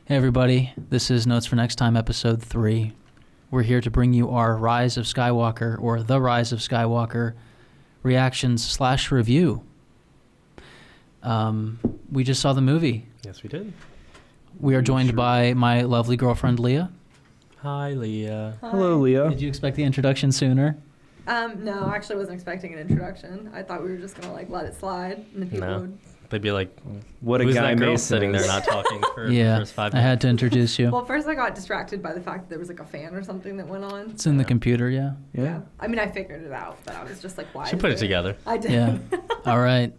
Hey everybody, this is Notes for Next Time, episode 3. We're here to bring you our Rise of Skywalker, or The Rise of Skywalker, reactions/review. We just saw the movie. Yes, we did. We are joined by my lovely girlfriend, Leah. Hi, Leah. Hi. Hello, Leah. Did you expect the introduction sooner? No, I actually wasn't expecting an introduction. I thought we were just going to, let it slide, and the people would... They'd be like, what a who's guy that girl Mason sitting is. there not talking for Yeah, the first 5 I minutes? had to introduce you. Well, first I got distracted by the fact that there was, a fan or something that went on. It's in the computer, yeah. Yeah. I mean, I figured it out, but I was just like, why She is put it there- together. I did. Yeah. All right.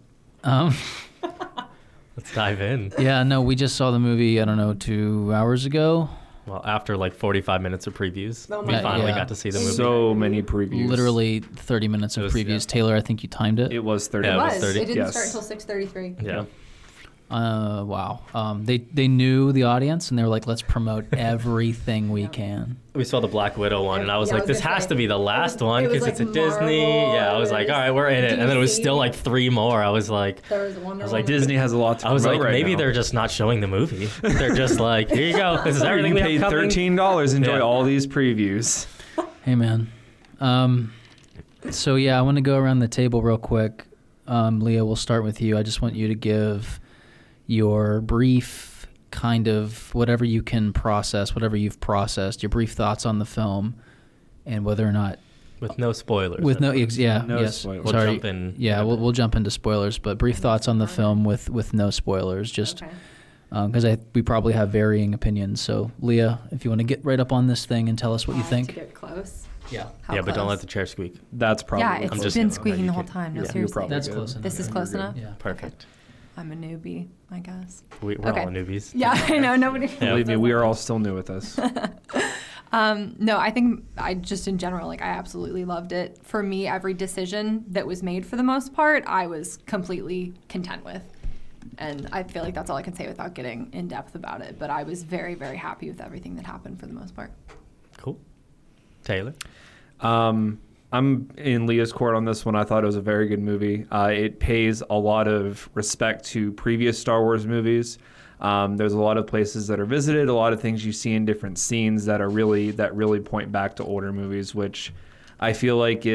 Let's dive in. Yeah, no, we just saw the movie, 2 hours ago. Well, after 45 minutes of previews, Oh we my finally God. got to see the movie. So many previews. Literally 30 minutes of It was- previews. yeah. Taylor, I think you timed it. It was 30. Yeah, It it was was. 30. It didn't Yes. start until 6:33. Yeah. Wow. They knew the audience, and they were like, let's promote everything we can. We saw the Black Widow one, and I was Yeah, I like, was this gonna has say, to be the last one it was because it's a like Disney. Marvel, Yeah, I was it like, was all right, we're in it. And then it was DC. still 3 more. I was like, There was a Wonder was like, Woman. Disney has a lot to I was promote like, right maybe now. they're just not showing the movie. They're just like, here you go. This is You everything can we pay have coming. $13, enjoy Yeah. all these previews. Hey, man. So, yeah, I want to go around the table real quick. Leah, we'll start with you. I just want you to give your brief kind of whatever you can process, whatever you've processed, your brief thoughts on the film and whether or not... With no spoilers. With no... yeah, No yes. spoilers. We'll Sorry. jump in. Yeah, we'll jump into spoilers, but brief thoughts on the film with no spoilers, just... Okay. Because we probably have varying opinions. So, Leah, if you want to get right up on this thing and tell us what you To get get close. Yeah. How Yeah, but don't close? let the chair squeak. That's probably Yeah, I'm it's just- been no, squeaking you the whole can- time. No, yeah, you're seriously. probably That's good. close enough. This is Yeah, close you're enough? good. Yeah. Perfect. I'm a newbie, I guess. We're Okay. all newbies. Yeah, I know. Nobody. Yeah. Believe me, we are all still new with this. No, I think I just in general, I absolutely loved it. For me, every decision that was made for the most part, I was completely content with. And I feel like that's all I can say without getting in depth about it. But I was very, very happy with everything that happened for the most part. Cool. Taylor? I'm in Leah's court on this one. I thought it was a very good movie. It pays a lot of respect to previous Star Wars movies. There's a lot of places that are visited, a lot of things you see in different scenes that really point back to older movies, which I feel like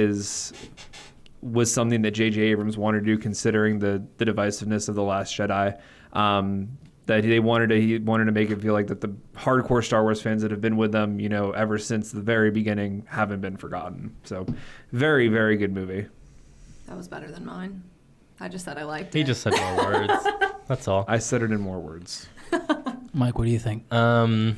was something that J.J. Abrams wanted to do, considering the divisiveness of The Last Jedi. That he wanted to make it feel like that the hardcore Star Wars fans that have been with them, ever since the very beginning, haven't been forgotten. So, very, very good movie. That was better than mine. I just said I liked it. He just said more words. That's all. I said it in more words. Mike, what do you think? I'm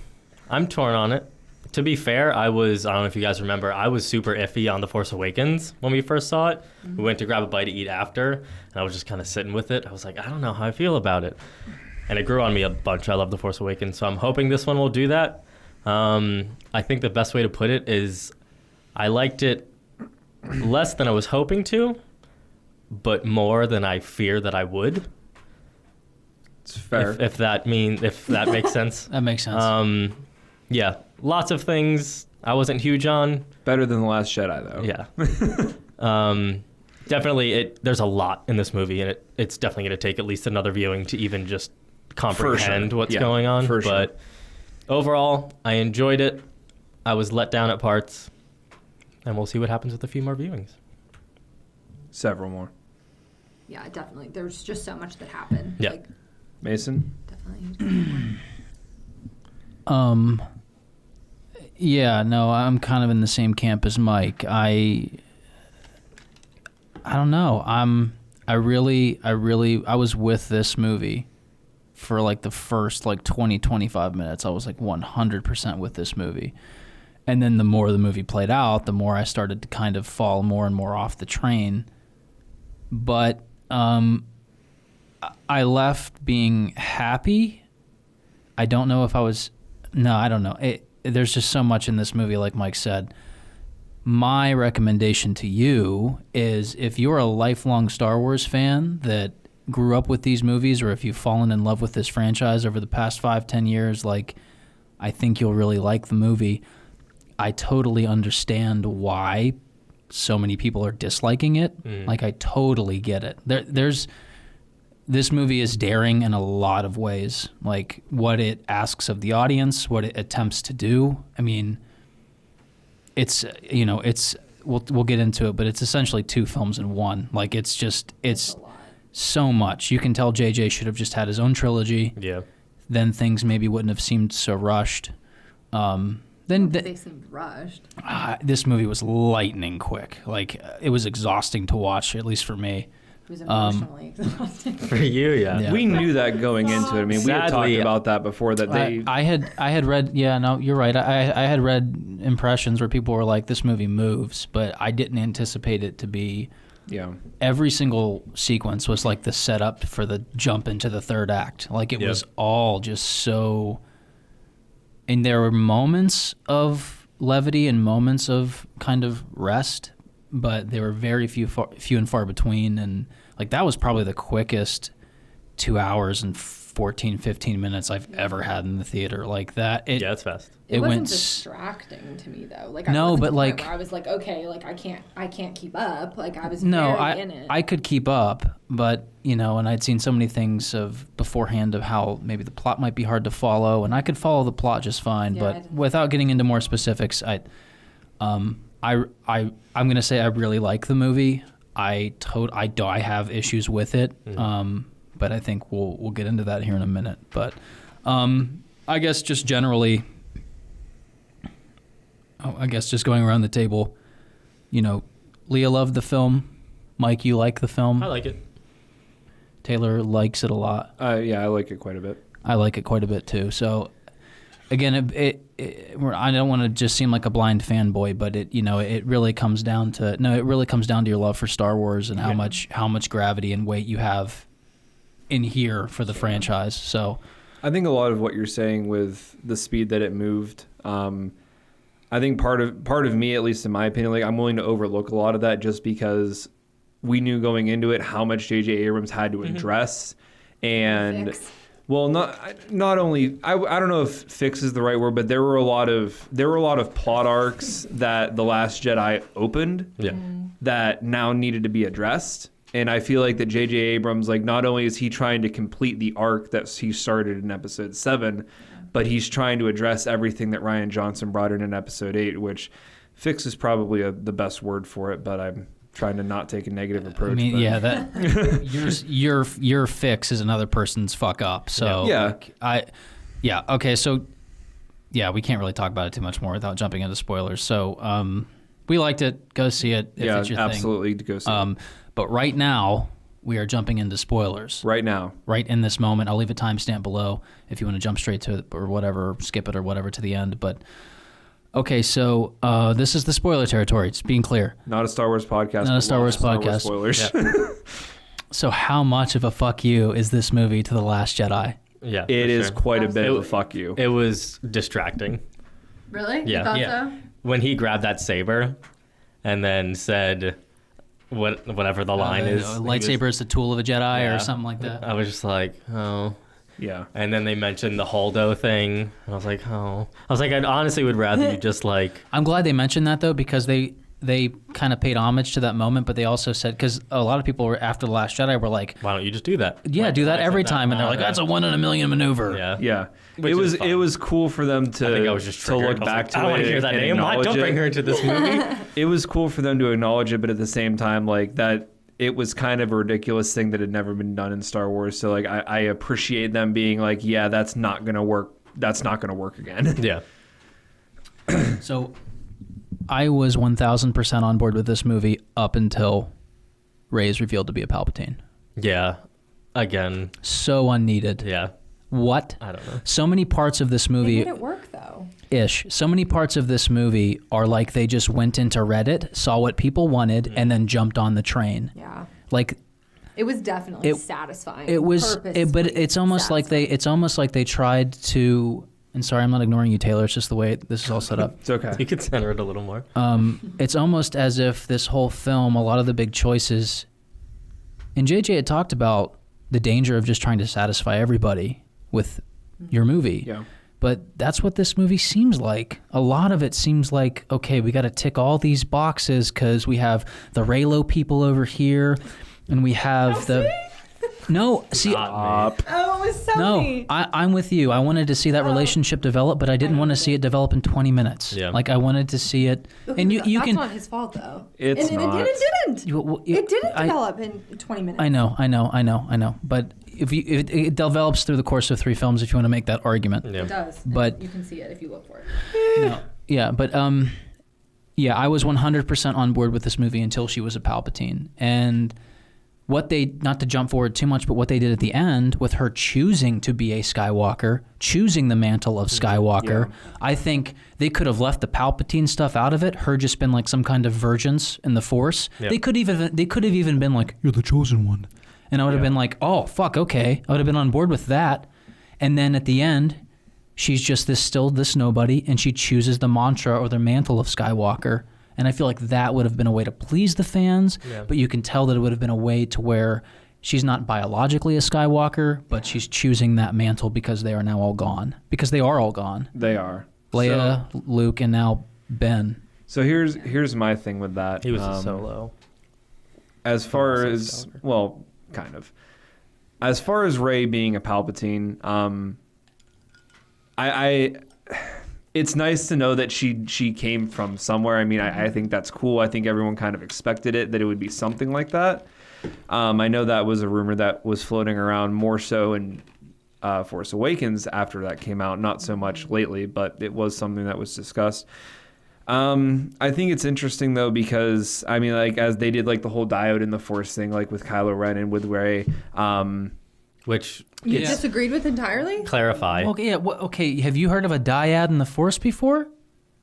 torn on it. To be fair, I don't know if you guys remember, I was super iffy on The Force Awakens when we first saw it. We went to grab a bite to eat after, and I was just kind of sitting with it. I was like, I don't know how I feel about it. And it grew on me a bunch. I love The Force Awakens, so I'm hoping this one will do that. I think the best way to put it is I liked it less than I was hoping to, but more than I fear that I would. It's fair. If that makes sense. That makes sense. Yeah, lots of things I wasn't huge on. Better than The Last Jedi, though. Yeah. Definitely, there's a lot in this movie, and it's definitely going to take at least another viewing to even just comprehend what's going on. For sure. But overall, I enjoyed it. I was let down at parts, and we'll see what happens with a few more viewings. Several more. Yeah, definitely. There's just so much that happened. Yeah. Mason? Definitely. Yeah, no, I'm kind of in the same camp as Mike. I don't know. I was with this movie for the first 20, 25 minutes. I was 100% with this movie. And then the more the movie played out, the more I started to kind of fall more and more off the train. But I left being happy. I don't know if I was... No, I don't know. There's just so much in this movie, like Mike said. My recommendation to you is if you're a lifelong Star Wars fan that grew up with these movies, or if you've fallen in love with this franchise over the past 5-10 years, I think you'll really like the movie. I totally understand why so many people are disliking it. I totally get it. this movie is daring in a lot of ways, like what it asks of the audience, what it attempts to do. I mean, it's we'll get into it, but it's essentially 2 films in one. Like it's so much. You can tell JJ should have just had his own trilogy. Yeah. Then things maybe wouldn't have seemed so rushed. They seemed rushed. This movie was lightning quick. Like it was exhausting to watch, at least for me. It was emotionally exhausting. For you, yeah. We knew that going into it. I mean, we had talked Sadly, about that before. That they. I had read. Yeah, no, you're right. I had read impressions where people were like, "This movie moves," but I didn't anticipate it to be. Yeah. Every single sequence was like the setup for the jump into the third act. Like it was all just so. And there were moments of levity and moments of kind of rest, but they were very few and far between. And like that was probably the quickest 2 hours and 15 minutes I've ever had in the theater. Like that. Yeah, it's fast. It wasn't went distracting to me though. Like no, I but like I was like, okay, like I can't keep up. Like I was no, very in it. I could keep up, but and I'd seen so many things of beforehand of how maybe the plot might be hard to follow, and I could follow the plot just fine. Yeah, but without getting into more specifics, I'm gonna say I really like the movie. I have issues with it, but I think we'll get into that here in a minute. But I guess just generally. I guess just going around the table, Leah loved the film. Mike, you like the film? I like it. Taylor likes it a lot. Yeah, I like it quite a bit. I like it quite a bit too. So, again, I don't want to just seem like a blind fanboy, but it really comes down to your love for Star Wars and how much gravity and weight you have in here for the franchise. So, I think a lot of what you're saying with the speed that it moved. I think part of me, at least in my opinion, like I'm willing to overlook a lot of that just because we knew going into it how much J.J. Abrams had to address, and well, not only I don't know if fix is the right word, but there were a lot of plot arcs that The Last Jedi opened that now needed to be addressed. And I feel like that J.J. Abrams, like not only is he trying to complete the arc that he started in Episode 7, but he's trying to address everything that Rian Johnson brought in Episode 8, which fix is probably the best word for it, but I'm trying to not take a negative approach. I mean, your fix is another person's fuck up. So okay, so we can't really talk about it too much more without jumping into spoilers. So we liked it. Go see it if it's your absolutely thing. Go see it. But right now, we are jumping into spoilers. Right now. Right in this moment. I'll leave a timestamp below if you want to jump straight to it or whatever, or skip it or whatever to the end. But, okay, so this is the spoiler territory. It's being clear. Not a Star Wars podcast. Not a Star Wars podcast. Spoilers. Yeah. So how much of a fuck you is this movie to The Last Jedi? Yeah, it is quite a bit of a fuck you. It was distracting. Really? Yeah. You thought so? When he grabbed that saber and then said... whatever the line is. Lightsaber is the tool of a Jedi or something like that. I was just like, oh. Yeah. And then they mentioned the Holdo thing. And I was like, oh. I was like, I honestly would rather you just like... I'm glad they mentioned that, though, because they kind of paid homage to that moment, but they also said... Because a lot of people were after The Last Jedi were like... Why don't you just do that? Yeah, do that every time. And they're like, that's a 1 in a million maneuver. Yeah. Yeah. It was cool for them to, I think I was just to look I back like, to it. I don't want to hear that name. Don't bring her into this movie. It was cool for them to acknowledge it, but at the same time, like that... It was kind of a ridiculous thing that had never been done in Star Wars. So like I appreciate them being like, yeah, that's not gonna work. That's not gonna work again. Yeah. So I was 1,000% on board with this movie up until Rey is revealed to be a Palpatine. Yeah. Again. So unneeded. Yeah. What? I don't know. So many parts of this movie... They made it work, though. So many parts of this movie are like they just went into Reddit, saw what people wanted, and then jumped on the train. Yeah. Like... It was definitely satisfying. It was... but it's almost like they tried to... And sorry, I'm not ignoring you, Taylor. It's just the way this is all set up. It's okay. You could center it a little more. It's almost as if this whole film, a lot of the big choices... And JJ had talked about the danger of just trying to satisfy everybody with your movie. Yeah. But that's what this movie seems like. A lot of it seems like, okay, we got to tick all these boxes because we have the Reylo people over here, and we have No, see, Not me. Oh, it was so no, neat. I'm with you. I wanted to see that relationship develop, but I didn't want to see it develop in 20 minutes. Yeah. Like I wanted to see it, and you That's can. not his fault though. It's and not. it didn't. It didn't develop in 20 minutes. I know. But if it develops through the course of 3 films, if you want to make that argument. Yeah. It does. But- you can see it if you look for it. No. Yeah, but yeah, I was 100% on board with this movie until she was a Palpatine. And what they, not to jump forward too much, but what they did at the end with her choosing to be a Skywalker, choosing the mantle of Skywalker, I think they could have left the Palpatine stuff out of it, her just been like some kind of virgins in the Force. Yep. They could have even been like, you're the chosen one. And I would have been like, oh, fuck, okay. I would have been on board with that. And then at the end, she's just this nobody, and she chooses the mantra or the mantle of Skywalker. And I feel like that would have been a way to please the fans, but you can tell that it would have been a way to where she's not biologically a Skywalker, but she's choosing that mantle because they are now all gone. Because they are all gone. They are. Leia, Luke, and now Ben. So here's my thing with that. He was a solo. As far Rise of as, Skywalker. well, kind of. As far as Rey being a Palpatine, it's nice to know that she came from somewhere. I mean, I think that's cool. I think everyone kind of expected that it would be something like that. I know that was a rumor that was floating around more so in Force Awakens after that came out, not so much lately, but it was something that was discussed. I think it's interesting though because I mean, like as they did like the whole diode in the Force thing, like with Kylo Ren and with Rey. Which You Yeah. disagreed with entirely? clarify. Okay, yeah, okay, have you heard of a dyad in the Force before?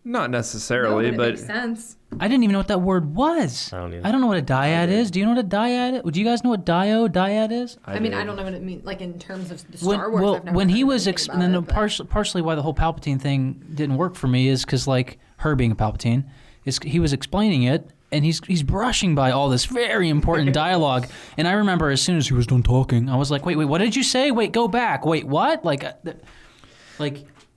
Not No, necessarily, it but makes sense. I didn't even know what that word was. I don't either. I don't know what a dyad is. Do you know what a dyad is? Do you guys know what dyad is? I mean, I don't know what it means, like in terms of the Star Wars. Well, I've never when he heard was anything about it, but- partially why the whole Palpatine thing didn't work for me is because like her being a Palpatine, is he was explaining it and he's brushing by all this very important dialogue. And I remember as soon as he was done talking, I was like, wait, what did you say? Wait, go back. Wait, what? Like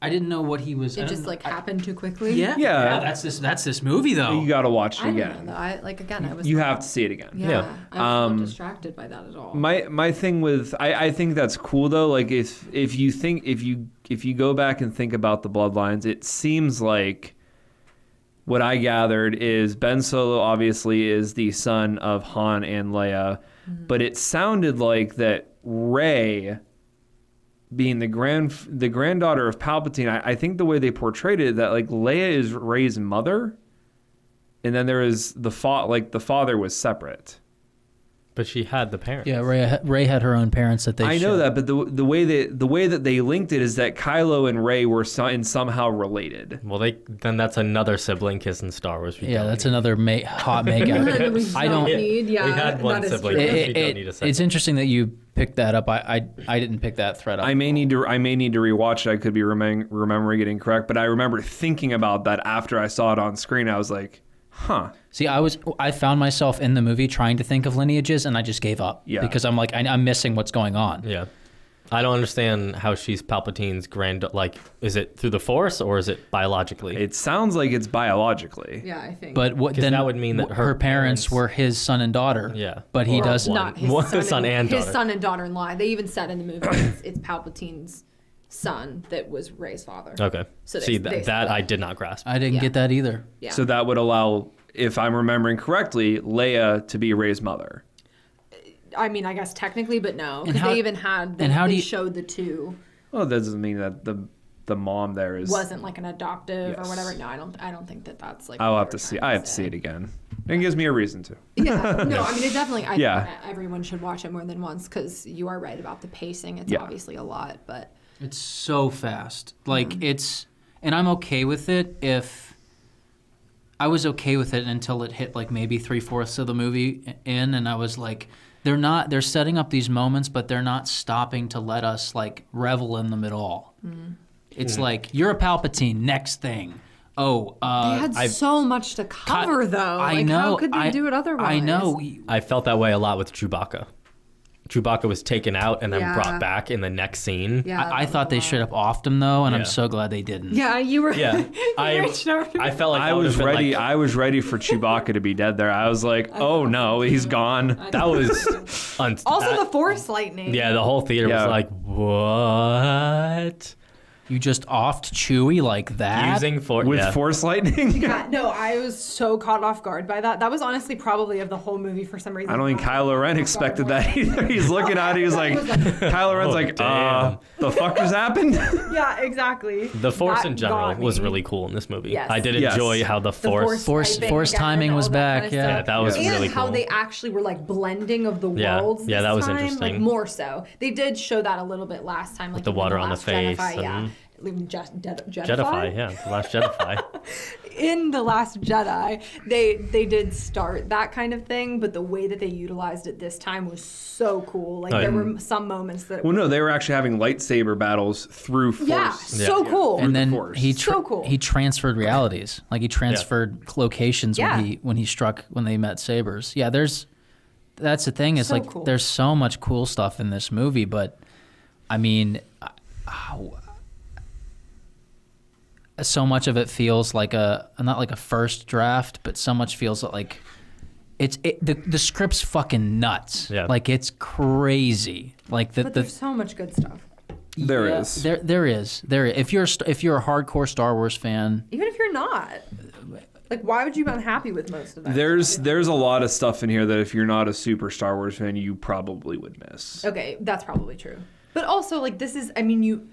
I didn't know what he was. It just like happened too quickly. Yeah. That's this movie though. you got to watch it I again. don't know. I was. You have to see it again. Yeah. I was not distracted by that at all. My thing with I think that's cool though. Like if you go back and think about the bloodlines, it seems like what I gathered is Ben Solo obviously is the son of Han and Leia, but it sounded like that Rey, being the granddaughter of Palpatine, I think the way they portrayed it, that like Leia is Rey's mother, and then there is the father was separate. But she had the parents. Yeah, Rey had her own parents that they. I know that, but the way that they linked it is that Kylo and Rey were somehow related. Well, then that's another sibling kiss in Star Wars. We Yeah, don't that's need. another hot make out. I don't. need. Yeah, we had one that is sibling true. kiss. We don't need a second. It's interesting that you picked that up. I didn't pick that thread up. I may need to rewatch it. I could be remembering it incorrect, but I remember thinking about that after I saw it on screen. I was like, huh. See, I found myself in the movie trying to think of lineages, and I just gave up. Yeah. Because I'm like, I'm missing what's going on. Yeah. I don't understand how she's Palpatine's like, is it through the Force or is it biologically? It sounds like it's biologically. Yeah, I think. But what 'Cause then? that would mean that her parents were his son and daughter. Yeah. But he Or does one. not his One son, son and his daughter. son and daughter-in-law. They even said in the movie it's Palpatine's son that was Rey's father. Okay. So they- See, they that split. I did not grasp. I didn't Yeah. get that either. Yeah. So that would allow, if I'm remembering correctly, Leia to be Rey's mother. I mean, I guess technically, but no, And because how- they even had. and how do they you- showed the two Well, that doesn't mean that the mom there is. wasn't like an adoptive Yes. or whatever. No, I don't think that's like. I'll what have they to were see. trying I have to say. see it again. It gives me a reason to. Yeah, no, I mean it definitely. I Yeah. think everyone should watch it more than once because you are right about the pacing. It's Yeah. obviously a lot, but It's so fast. Like and I'm okay with it if. I was okay with it until it hit like maybe 3/4 of the movie in, and I was like, they're setting up these moments, but they're not stopping to let us like revel in them at all. It's like you're a Palpatine. Next thing, they had so much to cover though. I Like, know. How could they do it otherwise? I know. I felt that way a lot with Chewbacca. Chewbacca was taken out and then Yeah. brought back in the next scene. Yeah, I that thought was they a straight lot. up offed him though, and Yeah. I'm so glad they didn't. Yeah, you were. Yeah, you reached over to I me. felt like I that was would've been, ready. like, I was ready for Chewbacca to be dead there. I was like, oh no, he's gone. that was Also, that- the Force lightning. yeah. The whole theater Yeah. was like, what? You just offed Chewie like that. Using With yeah. Force lightning. Yeah, no, I was so caught off guard by that. That was honestly probably of the whole movie for some reason. I don't think Kylo Ren expected that either. He's looking at it. He's like, Kylo Ren's Oh, like, damn. the fuck just happened? Yeah, exactly. The Force That in general got was me. really cool in this movie. Yes. I did Yes. enjoy how the Force. Force typing timing and was all that back, kind of yeah. stuff. Yeah, that was and really how cool. they actually were like blending of the Yeah. worlds. Yeah, this that was time, interesting. Like more so, they did show that a little bit last time, like the in water on the Last face Jedi, yeah. and- Jedify? Yeah, the Last Jedify. In The Last Jedi, they did start that kind of thing, but the way that they utilized it this time was so cool. Like Oh, there yeah. were some moments that Well, no, they were actually having lightsaber battles through Force. yeah, so Yeah. cool. And then Force. he So cool. he transferred realities. Like he transferred locations Yeah. when they met sabers. Yeah, that's the thing. It's So like cool. there's so much cool stuff in this movie, but I mean, so much of it feels like not like a first draft, but so much feels like the script's fucking nuts. Yeah. Like it's crazy. Like But there's so much good stuff. There yeah, is. There is. If you're a hardcore Star Wars fan, Even if you're not, like, why would you be unhappy with most of that? There's a lot of stuff in here that if you're not a super Star Wars fan, you probably would miss. Okay, that's probably true. But also, like, this is, I mean, you.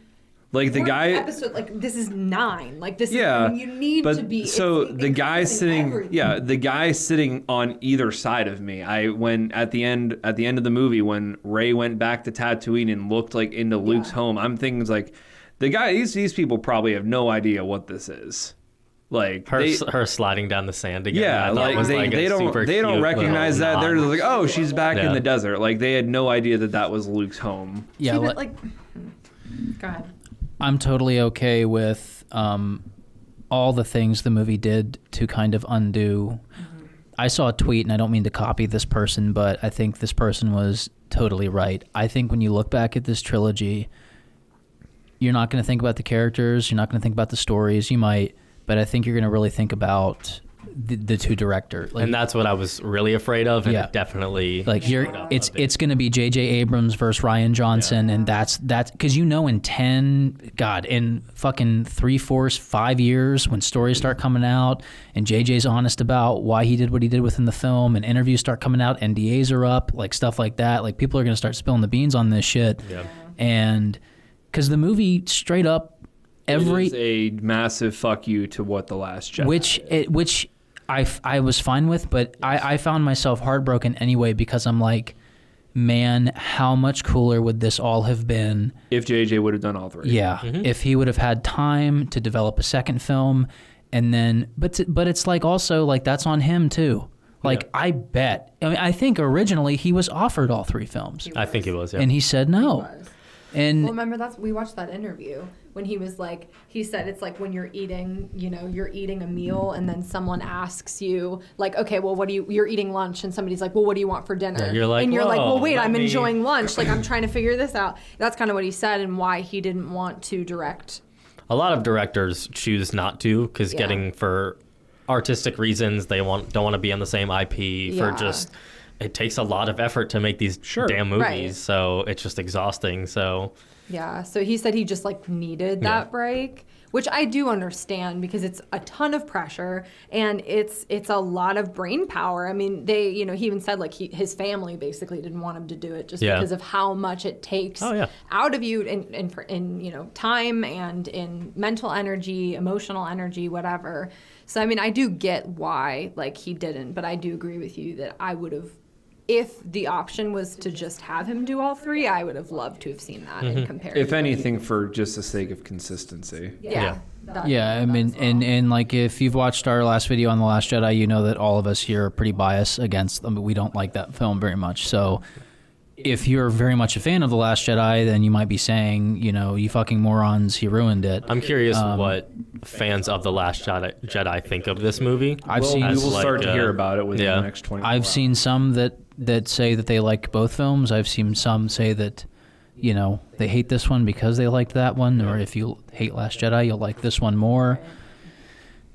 Like the we're guy. in episode, like, this is 9. Like, this Yeah, is, I mean, you need but to be. so it's the guy encompassing sitting, everything. yeah, the guy sitting on either side of me. When at the end of the movie, when Rey went back to Tatooine and looked like into Luke's home, I'm thinking like, the guy, these people probably have no idea what this is. Like Her sliding down the sand again. yeah, I thought like was they, like a they don't super they don't cute recognize little that. They're just nod. like, oh, she's back in Yeah. the desert. Like they had no idea that was Luke's home. yeah, See, li- but, like, go ahead. I'm totally okay with all the things the movie did to kind of undo. I saw a tweet, and I don't mean to copy this person, but I think this person was totally right. I think when you look back at this trilogy, you're not going to think about the characters, you're not going to think about the stories. You might, but I think you're going to really think about the two directors. Like, And that's what I was really afraid of, and Yeah. it definitely like showed up a bit. it's going to be J.J. Abrams versus Ryan Johnson, and that's because in fucking 3-4-5 years when stories start coming out and J.J.'s honest about why he did what he did within the film, and interviews start coming out, NDAs are up, like stuff like that. Like people are going to start spilling the beans on this shit, Yeah. and because the movie straight up It is a massive fuck you to what The Last Jedi. which I was fine with, but I found myself heartbroken anyway because I'm like, man, how much cooler would this all have been? If JJ would have done all three. Yeah, if he would have had time to develop a second film, and then but it's like also like that's on him too. Like I think originally he was offered all 3 films, I think it was, yeah. and he said no. Was. And Well, remember we watched that interview when he was like, he said it's like when you're eating, you're eating a meal and then someone asks you like, okay, well, you're eating lunch and somebody's like, well, what do you want for dinner? Yeah, you're like, and you're like, well, "Whoa, wait, let I'm me-" enjoying lunch. Like I'm trying to figure this out. That's kind of what he said and why he didn't want to direct. A lot of directors choose not to because Yeah. getting for artistic reasons they don't want to be on the same IP for Yeah. just it takes a lot of effort to make these damn movies, Right. so it's just exhausting. So Yeah, so he said he just like needed that break, which I do understand because it's a ton of pressure and it's a lot of brain power. I mean, he even said like his family basically didn't want him to do it just Yeah. because of how much it takes Oh, yeah. out of you in time and in mental energy, emotional energy, whatever. So I mean, I do get why like he didn't, but I do agree with you that I would have. If the option was to just have him do all 3, I would have loved to have seen that in comparison. If anything, for just the sake of consistency. Yeah. yeah, I mean, and like if you've watched our last video on The Last Jedi, you know that all of us here are pretty biased against them. We don't like that film very much. So if you're very much a fan of The Last Jedi, then you might be saying, you fucking morons, he ruined it. I'm curious what fans of The Last Jedi think of this movie. I've seen We As will like, start to hear about it within yeah. the next 24 I've hours. seen some that that say that they like both films. I've seen some say that, you know, they hate this one because they liked that one, or if you hate Last Jedi, you'll like this one more.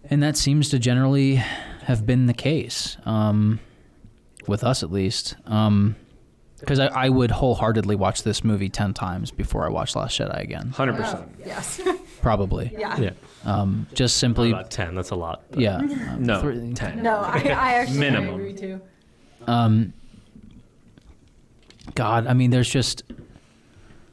And that seems to generally have been the case, with us at least. Because I would wholeheartedly watch this movie 10 times before I watch Last Jedi again. 100%. Yes. Probably. Yeah. Just simply. About 10, that's a lot. But. Yeah. No, 10. No, I actually Minimum. agree too. God, I mean, there's just.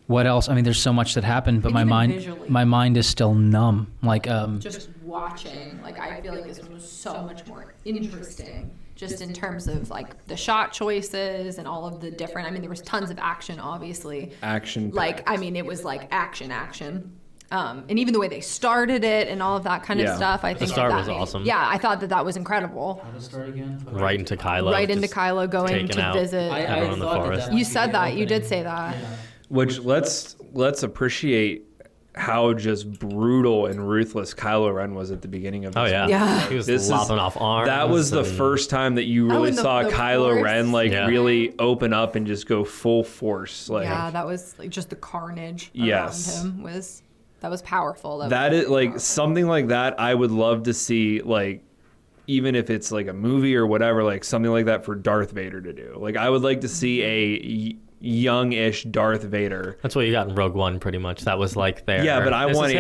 What else? I mean, there's so much that happened, but And my even mind, visually. my mind is still numb. Like, Just watching, like I feel like this one was so much more interesting, just in terms of like the shot choices and all of the different. I mean, there was tons of action, obviously. Action. Like, I mean, it was like action. And even the way they started it and all of that kind of Yeah. stuff, I think start that was made- awesome. Yeah, I thought that was incredible. how to start again? Right into Kylo. Right into just Kylo going taking to out visit. everyone in the forest. You said that. You did say that. Which let's appreciate how just brutal and ruthless Kylo Ren was at the beginning of this. Oh, yeah. Yeah. He was This is- lopping off arms. That was the and- first time that you really in the- saw the Kylo force. Ren like Yeah. really open up and just go full force. Like Yeah, that was like just the carnage Yes. around him was powerful. that is like something like that. I would love to see, like, even if it's like a movie or whatever, like something like that for Darth Vader to do. Like, I would like to see a young-ish Darth Vader. That's what you got in Rogue One, pretty much. That was like there. Yeah, but I want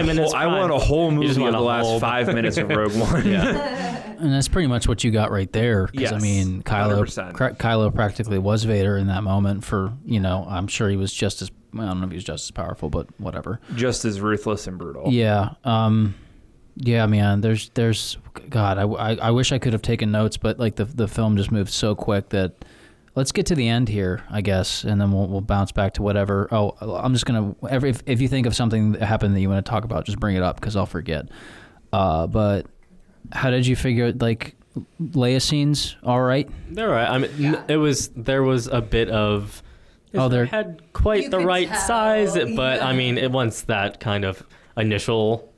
a whole You just movie of want the a last whole- 5 minutes of Rogue One. And that's pretty much what you got right there. Because, I Yes, mean, 100%. Kylo practically was Vader in that moment for, you know, I'm sure he was just as, I don't know if he was just as powerful, but whatever. Just as ruthless and brutal. Yeah. Yeah, man, there's, God, I wish I could have taken notes, but like the film just moved so quick that let's get to the end here, I guess, and then we'll bounce back to whatever. Oh, I'm just going to, if you think of something that happened that you want to talk about, just bring it up because I'll forget. But how did you figure, like, Leia scenes all right? They're right. I mean, there was a bit of. Oh, they're- had quite You the could right tell, size, but yeah. I mean, it once that kind of initial.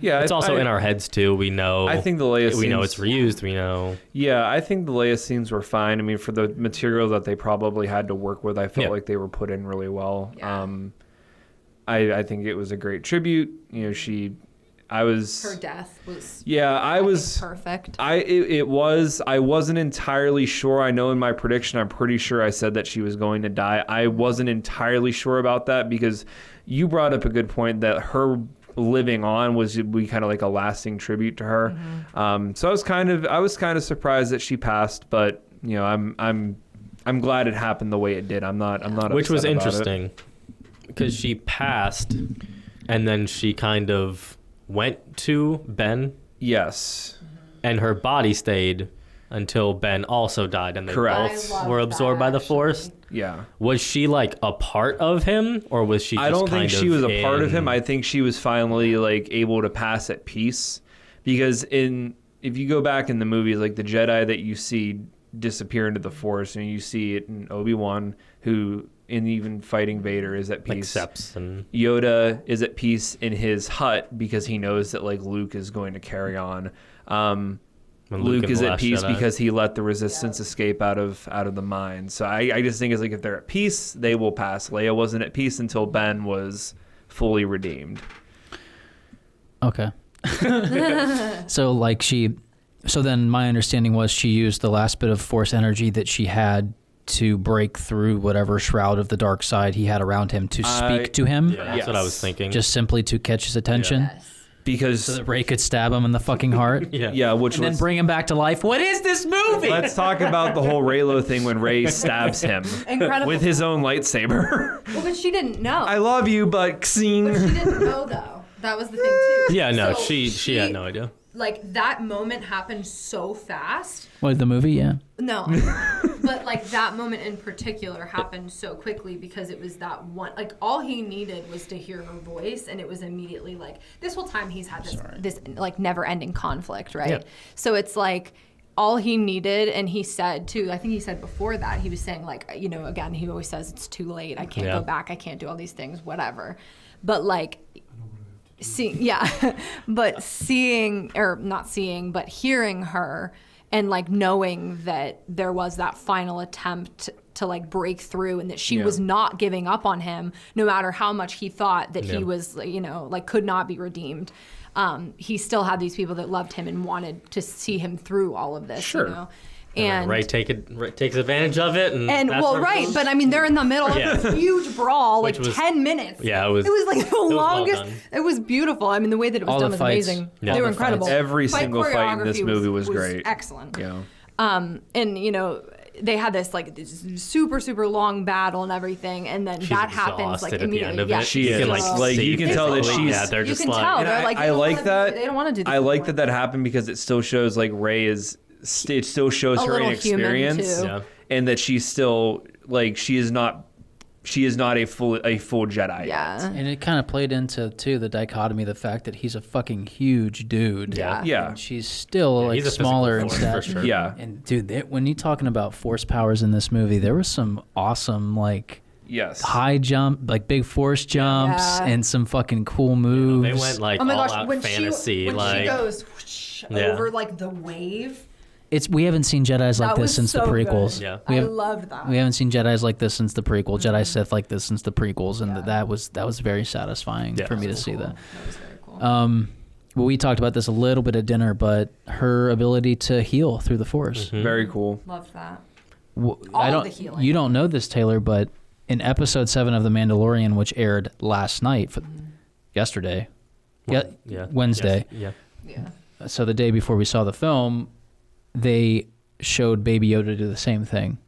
Yeah, It's also in our heads too. We know. I think the Leia We know scenes- it's reused. We know. Yeah, I think the Leia scenes were fine. I mean, for the material that they probably had to work with, I felt Yeah. like they were put in really well. Yeah. I think it was a great tribute. You know, Her death was I was perfect. it was. I wasn't entirely sure. I know in my prediction, I'm pretty sure I said that she was going to die. I wasn't entirely sure about that because you brought up a good point that her living on would be kind of like a lasting tribute to her. So I was kind of surprised that she passed, but you know, I'm glad it happened the way it did. I'm not Which was upset about it. interesting because she passed, and then she kind of went to Ben, Yes. and her body stayed until Ben also died, and they Correct. both I were love absorbed that, by the actually. Force. Yeah. Was she like a part of him, or was she? Just I don't think kind she of was a part of in- him. I think she was finally like able to pass at peace, because if you go back in the movies, like the Jedi that you see disappear into the Force, and you see it in Obi-Wan, who in even fighting Vader is at peace. accepts and Yoda is at peace in his hut because he knows that like Luke is going to carry on. when Luke and is the at Last peace Jedi. because he let the Resistance escape out of the mine. So I just think it's like if they're at peace, they will pass. Leia wasn't at peace until Ben was fully redeemed. Okay. So then my understanding was she used the last bit of Force energy that she had to break through whatever shroud of the dark side he had around him to speak to him, Yeah, that's what I was thinking. just simply to catch his attention, Because so that Rey could stab him in the fucking heart, yeah. which and then was, bring him back to life. What is this movie? let's talk about the whole Reylo thing when Rey stabs him Incredible. with his own lightsaber. Well, but she didn't know. I love you, but But she didn't know though. That was the thing too. Yeah, no, So she had no idea. Like that moment happened so fast. What, the movie? Yeah. No, but like that moment in particular happened so quickly because it was that one. Like all he needed was to hear her voice, and it was immediately like this whole time he's had this like never-ending conflict, right? Yeah. So it's like all he needed, and he said too. I think he said before that he was saying like, you know, again he always says it's too late. I can't Yeah. go back. I can't do all these things. Whatever. But like. But hearing her and like knowing that there was that final attempt to like break through, and that she was not giving up on him no matter how much he thought that he was, you know, like could not be redeemed. He still had these people that loved him and wanted to see him through all of this. Sure. You know? And Ray takes advantage of it, and that's well, where- right, but I mean, they're in the middle of this huge brawl, like Which was- 10 minutes. Yeah, it was like the well longest. done. It was beautiful. I mean, the way that it was All done the was fights. amazing. Yeah. They All were the incredible. Every single fight in this choreography movie was great. Excellent. Yeah. And you know, they had this like this super long battle and everything, and then She's that happens exhausted like at the immediately. end of Yeah, it. She You is. can, Like, you see can tell that physically, she's- yeah, they're you just can like, tell. And They're like, I like that. They don't want to do this. I like anymore. that happened because it still shows like Ray is. It still shows A her little human, inexperience, too. Yeah. and that she's still like she is not a full Jedi. Yeah. And it kind of played into too the dichotomy, the fact that he's a fucking huge dude. Yeah. Yeah. And she's still like he's a smaller in physical force, for stature. sure. Yeah. And dude, when you're talking about force powers in this movie, there was some awesome like Yes. high jump, like big force jumps, Yeah. and some fucking cool moves. They went like Oh my all gosh, out when fantasy, she like goes whoosh Yeah. over like the wave. We haven't seen Jedis like That this was since the so prequels. good. Yeah. We I have- loved that. We haven't seen Jedis like this since the prequel. Jedi Sith like this since the prequels, and that was very satisfying Yeah. for me to That's see that. That was very cool. Well, we talked about this a little bit at dinner, but her ability to heal through the Force. Very cool. Loved that. I of don't. the healing. You don't know this, Taylor, but in Episode 7 of The Mandalorian, which aired last night, yesterday, Wednesday. Yeah. Yeah. So the day before we saw the film, they showed Baby Yoda do the same thing.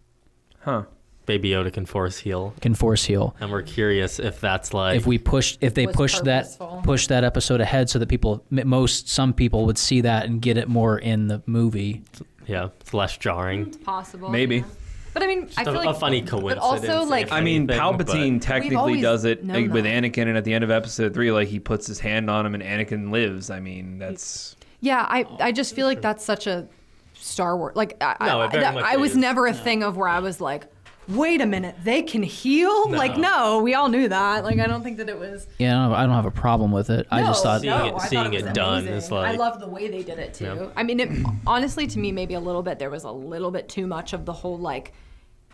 Huh. Baby Yoda can force heal, Can force heal. and we're curious if that's like If they Was push purposeful. that episode ahead so that some people would see that and get it more in the movie. it's less jarring. It's possible. Maybe. Yeah. But I mean, I feel a like funny But coincidence. also, like, if I mean, anything, Palpatine but- technically always does it known with that. Anakin, and at the end of Episode 3, like he puts his hand on him, and Anakin lives. I mean, that's yeah, I just feel like that's such a Star Wars. Like, No, it very much I was is. never a thing of where I was like, wait a minute, they can heal? No. Like, no, we all knew that. Like, I don't think that it was. Yeah, I don't have a problem with it. I just thought Seeing it- I thought seeing was it done amazing. is like- I love the way they did it too. Yeah. I mean, honestly, to me, maybe a little bit. There was a little bit too much of the whole like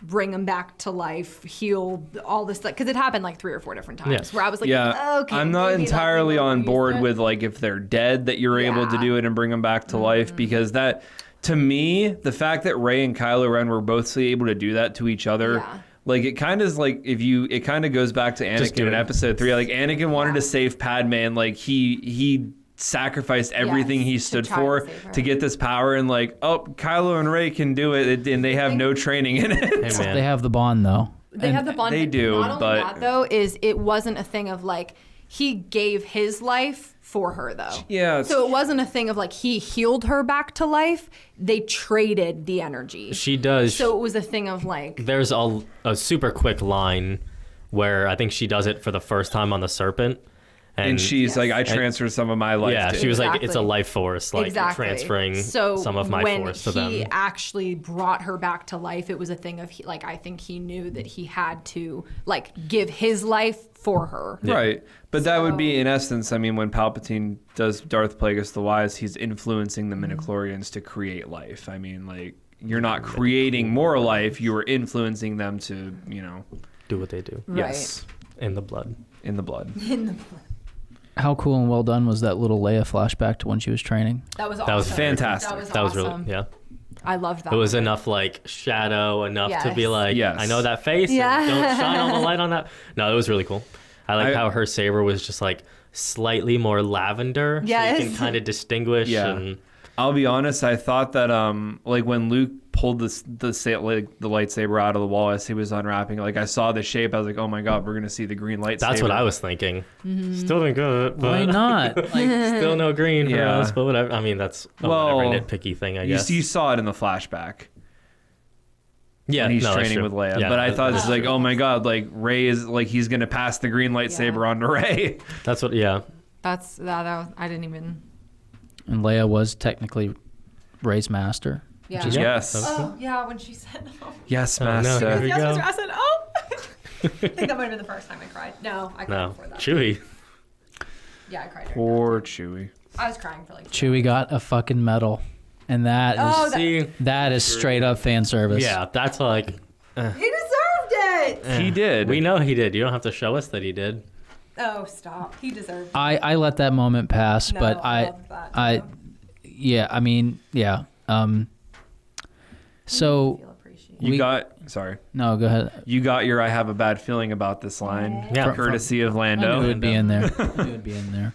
bring them back to life, heal all this stuff, because it happened like 3 or 4 different times. Yeah. Where I was like, yeah. okay, I'm not maybe that's entirely what on we're board used to. with like if they're dead that you're able to Yeah. do it and bring them back to life, because that, to me, the fact that Rey and Kylo Ren were both able to do that to each other. Yeah. Like it kind of is like it kind of goes back to Just Anakin do in it. Episode 3. Like Anakin wanted to save Padme, and like he sacrificed everything he to stood try to for save her. to get this power, and like, oh, Kylo and Rey can do it, and they have no training in it. Hey, man. they have the bond though. They have the bond. they but do, Not only but- that, though, is it wasn't a thing of like he gave his life for her though. Yeah, it's- So it wasn't a thing of like he healed her back to life. They traded the energy. She does. So it was a thing of like. There's a super quick line where I think she does it for the first time on the serpent. And she's like, I transferred some of my life. Yeah, to she was like, it's a Exactly. life force, like Exactly. transferring So some of my when force to he them. actually brought her back to life, it was a thing of like I think he knew that he had to like give his life for her. Right. But that would be, So- in essence, I mean, when Palpatine does Darth Plagueis the Wise, he's influencing the midichlorians to create life. I mean, like, you're not creating more life, you are influencing them to, Do what they do yes, in the blood. in the blood. How cool and well done was that little Leia flashback to when she was training? That was awesome. That was fantastic. That was awesome. really, yeah. I loved that. It was one. enough like shadow, enough to be Yes. like, Yes. I know that face. Yeah. And don't shine all the light on that. No, it was really cool. I like how her saber was just like slightly more lavender. Yes. So you can kind of distinguish. Yeah. And I'll be honest, I thought that, like, when Luke pulled the lightsaber out of the wall as he was unwrapping, like, I saw the shape, I was like, oh my god, we're going to see the green lightsaber. that's what I was thinking. Still didn't get it, but Why not? like, still no green for Yeah. us, but whatever. I mean, that's a Well, whatever nitpicky thing, I You, guess. you saw it in the flashback. Yeah, when he's no, that's training true. with Leia. Yeah, but I that- thought that's it's like, true. oh my god, like Rey is like he's gonna pass the green lightsaber on to Rey. That's what. Yeah, That was, I didn't even. And Leia was technically Rey's master. Yeah. She's- Yes. Oh yeah, when she said, "Oh." Yes, Oh, no, master. here we Yes, go. Mr. I said, "Oh." I think that might have been the first time I cried. No, I cried no, before that. Chewie. Yeah, I cried. during Poor that. Chewie. I was crying for like. Chewie got a fucking medal. And that See, is straight up fan service. yeah, that's like He deserved it. He did. we know he did. You don't have to show us that he did. Oh, stop. He deserved it. I let that moment pass, No, but I love that, I too. yeah, I mean, yeah. So Feel appreciated. You we- got sorry. no, go ahead. You got your I have a bad feeling about this line. Yeah. Courtesy of I knew it Lando. would be in there. I knew it would be in there.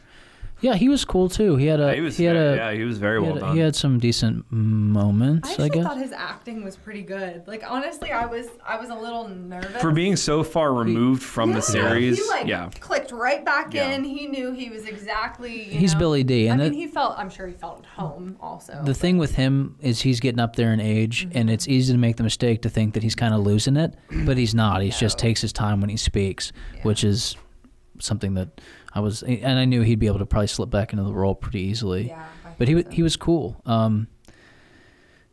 Yeah, he was cool too. He had a He was he had very, a yeah, he was very well done. he had some decent moments, I I actually guess. thought his acting was pretty good. Like honestly, I was a little nervous. For being so far removed from the series, he like yeah. clicked right back Yeah. in. He knew he was exactly. You He's know, Billy D, and I mean, the- he felt. I'm sure he felt at home also. The thing with him is he's getting up there in age, and it's easy to make the mistake to think that he's kind of losing it, but he's not. He just takes his time when he speaks, which is something that and I knew he'd be able to probably slip back into the role pretty easily. Yeah, I But think so. he was cool. How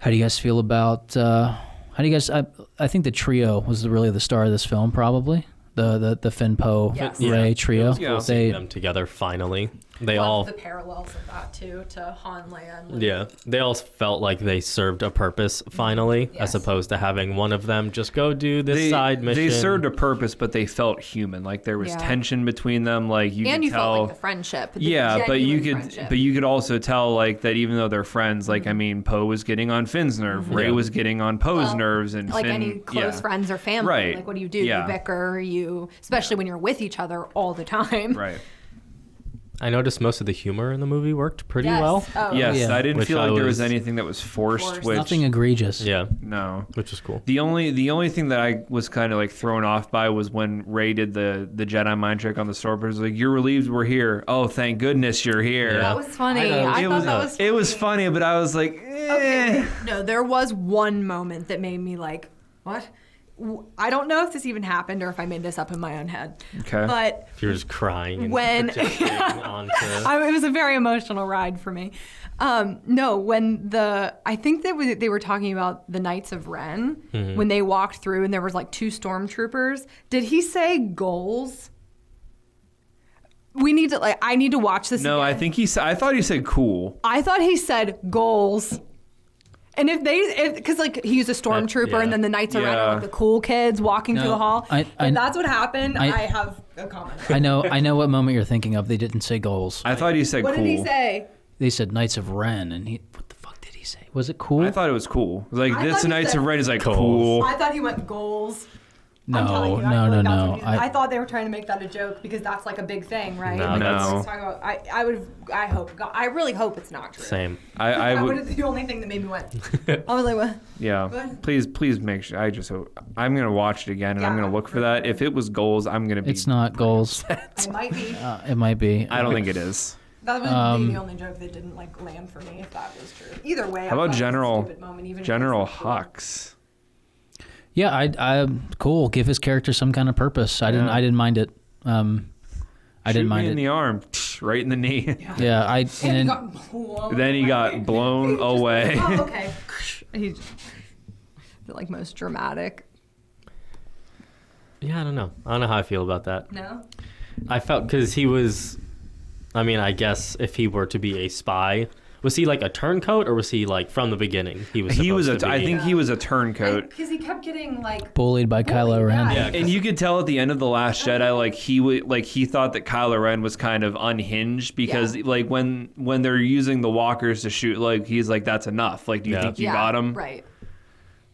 do you guys feel about? How do you guys? I think the trio was really the star of this film, probably the Finn Poe Yes. Ray trio. Yeah. Cool seeing them together finally. They all the parallels of that too to Han, Leia, and Luke. yeah, they all felt like they served a purpose finally, Yes. as opposed to having one of them just go do this side mission. They served a purpose, but they felt human. Like there was Yeah. tension between them. Like you And could you tell. felt like the friendship. The Yeah, but you genuine could, friendship. but you could also tell like that even though they're friends, like I mean, Poe was getting on Finn's nerve, Ray Yeah. was getting on Poe's Well, nerves, and like Finn, any close yeah. friends or family. Right. Like what do? Yeah. You bicker. Especially when you're with each other all the time. Right. I noticed most of the humor in the movie worked pretty Yes. well. Oh. Yes, yeah. I didn't Which feel like there was was- anything that was forced. Forced. Which Nothing egregious. Yeah, no. which was cool. The only thing that I was kind of like thrown off by was when Ray did the Jedi mind trick on the stormtroopers. Like, you're relieved we're here. Oh, thank goodness you're here. Yeah. That was funny. I know. I It thought was that was funny. it was funny, but I was like, Okay, no, there was one moment that made me like, what? I don't know if this even happened or if I made this up in my own head. Okay. But If you're just crying and When- projecting onto it was a very emotional ride for me. No, when I think they were talking about the Knights of Ren when they walked through and there was like 2 stormtroopers. Did he say goals? We need to I need to watch this. no, again. I thought he said cool. I thought he said goals. And because like he used a stormtrooper yeah. and then the Knights of Ren Yeah. are like the cool kids walking No, through the hall. I- if that's what happened, I- I have a comment. I know what moment you're thinking of. They didn't say goals. I thought he said What cool. did he say? They said Knights of Ren, and what the fuck did he say? Was it cool? I thought it was cool. Like I this thought he Knights said of Ren is like cool. cool. I thought he went goals. I'm no, telling you, I no, feel no, like that's no. what I thought they were trying to make that a joke because that's like a big thing, right? No, Like, no. let's talk about, I hope, God, I really hope it's not true. same. I That would. was the only thing that made me went. I was like, what? Yeah. What? Please make sure. I just hope. I'm gonna watch it again and I'm Yeah, gonna look for for that. sure. If it was goals, I'm gonna be. It's not goals. It might be. It might be. I don't think it is. That was the only joke that didn't like land for me. If that was true. Either way. How about General General General Hux? Yeah, I cool. Give his character some kind of purpose. I Yeah. didn't mind it. I Shoot didn't mind me in it. the arm, right in the knee. Yeah, And he and got blown Then he got blown away. Oh, okay. He's the like most dramatic. Yeah, I don't know. I don't know how I feel about that. No. I felt because he was. I mean, I guess if he were to be a spy, was he like a turncoat or was he like from the beginning? He was. He was supposed to I be- think he was a turncoat. Because he kept getting like. bullied by Kylo Ren. Yeah. And you could tell at the end of the Last Jedi, like he thought that Kylo Ren was kind of unhinged because like when they're using the walkers to shoot, like he's like, that's enough. Like, do you Yeah. think you got him? Right.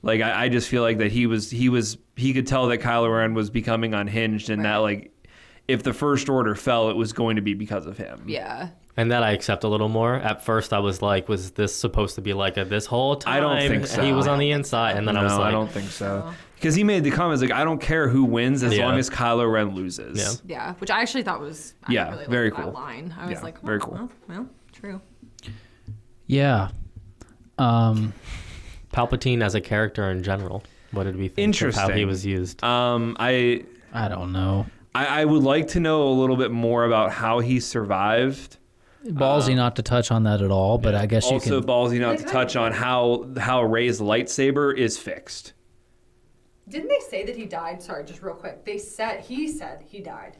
Like I just feel like that he could tell that Kylo Ren was becoming unhinged and that like if the First Order fell, it was going to be because of him. Yeah. And that I accept a little more. At first, I was like, was this supposed to be like this whole time? I don't think so. He was on the inside, and then No, I was like, I don't think so. Because he made the comments like, I don't care who wins as Yeah. long as Kylo Ren loses. Yeah. Yeah. Which I actually thought was. I Yeah, really very liked cool. That line. I was Yeah, like, very cool. Well, true. Yeah. Palpatine as a character in general. What did we think of how he Interesting. was used? I don't know. I would like to know a little bit more about how he survived. Ballsy not to touch on that at all, but I guess you Also can. ballsy not to touch on how Rey's lightsaber is fixed. Didn't they say that he died? Sorry, just real quick. He said he died.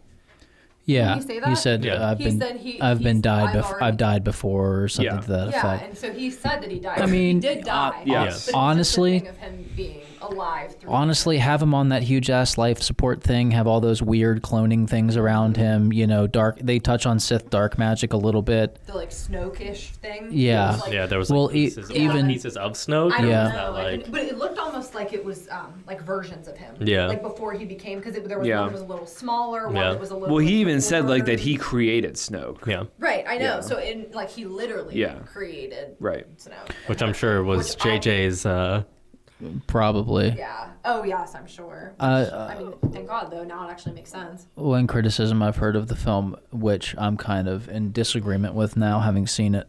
Yeah, Did he say that? he said, Yeah. I've He been, said he- I've been he's- died, I've already- I've died before, or something Yeah. to that Yeah, effect. and so he said that he died. I mean, he did die. yes. But it was Honestly- just a thing of him being alive. Through Honestly, have him on that huge ass life support thing. Have all those weird cloning things around him. You know, dark. They touch on Sith dark magic a little bit. the like Snoke-ish thing. Yeah. It was, like, Yeah, there was Well, like pieces, even- pieces of Snoke. I don't Yeah. know, That, like, but it looked almost like it was like versions of him. Yeah. Like before he became, because there was Yeah. one that was a little smaller, one Yeah. that was a little. Well, he bit even said like that older. he created Snoke. yeah, Right, I know. Yeah. So like he literally Yeah. created Right. Snoke. which I'm sure was Which I- JJ's. Probably. Yeah. Oh yes, I'm sure. I mean, thank God though. Now it actually makes sense. One criticism I've heard of the film, which I'm kind of in disagreement with now, having seen it.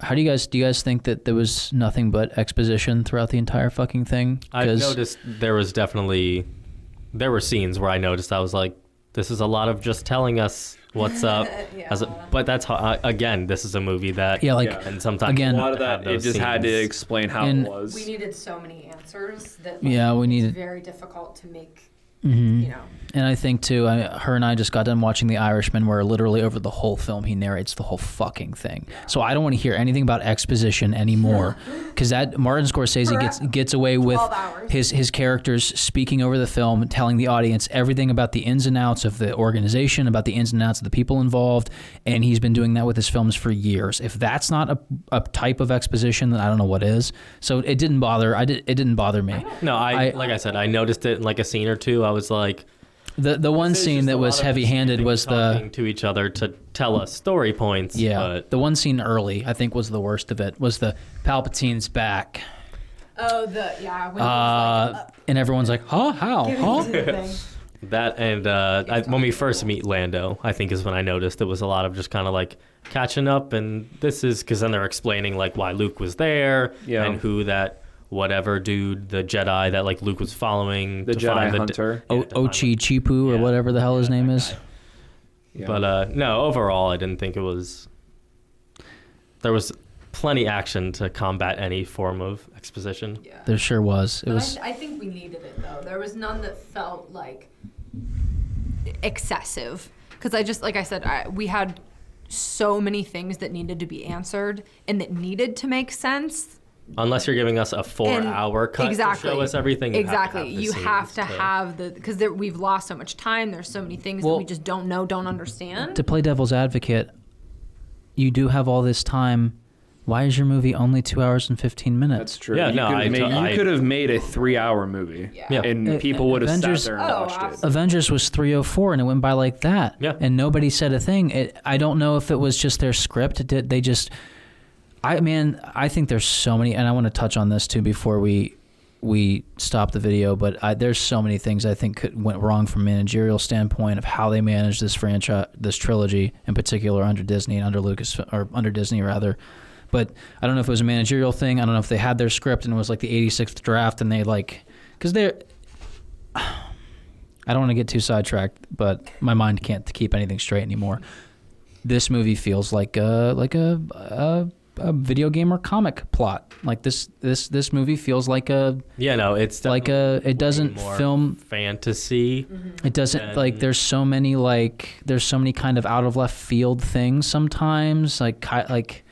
Do you guys think that there was nothing but exposition throughout the entire fucking thing? I noticed there were scenes where I noticed I was like, this is a lot of just telling us what's up. Yeah. But that's how, again, this is a movie that Yeah, like, Yeah. and sometimes again- A lot of have that, it those just had to scenes. explain how And- it was. We needed so many answers that Yeah, we it's needed- very difficult to make. Mhm. You know. And I think too, her and I just got done watching The Irishman, where literally over the whole film he narrates the whole fucking thing. So I don't want to hear anything about exposition anymore, because that Martin Scorsese gets away with 12 hours. his characters speaking over the film, telling the audience everything about the ins and outs of the organization, about the ins and outs of the people involved, and he's been doing that with his films for years. If that's not a type of exposition, then I don't know what is. So it didn't bother. It didn't bother me. No, like I said, I noticed it in like a scene or two. I was like, The one this is scene just that a was lot of heavy-handed just was talking to each other to tell us story points. Yeah, but the one scene early, I think, was the worst of it. Was the Palpatine's back, Oh, when he was and everyone's like, "Huh? How? like, Huh?" thing. that and when we first meet Lando, I think is when I noticed it was a lot of just kind of like catching up, and this is because then they're explaining like why Luke was there Yeah. and who that whatever dude, the Jedi that like Luke was following, The to Jedi find Hunter. Yeah, to find Ochi Chipu or Yeah. whatever the hell his name that is. guy. Yeah. But no, overall, I didn't think it was. There was plenty action to combat any form of exposition. Yeah. There sure was. It But was. I think we needed it though. There was none that felt like excessive. Because I just, like I said, we had so many things that needed to be answered and that needed to make sense. Unless you're giving us a 4-hour cut exactly. to show us everything. Exactly. You have to have the because we've lost so much time. There's so many things that Well, we just don't know, don't understand. To play devil's advocate, you do have all this time. Why is your movie only 2 hours and 15 minutes? That's true. Yeah, you no, could have made a 3-hour movie, Yeah. and people would have sat Avengers- there and Oh, watched it. absolutely. Avengers was 3:04 and it went by like that. Yeah. And nobody said a thing. I don't know if it was just their script. Did they just? I think there's so many, and I want to touch on this too before we stop the video. But there's so many things I think went wrong from a managerial standpoint of how they managed this franchise, this trilogy in particular under Disney and under Lucas, or under Disney rather. But I don't know if it was a managerial thing. I don't know if they had their script and it was like the 86th draft and they because they're. I don't want to get too sidetracked, but my mind can't keep anything straight anymore. This movie feels like a video game or comic plot. Like this movie feels like it's it doesn't more film fantasy. it doesn't And- there's so many kind of out of left field things sometimes like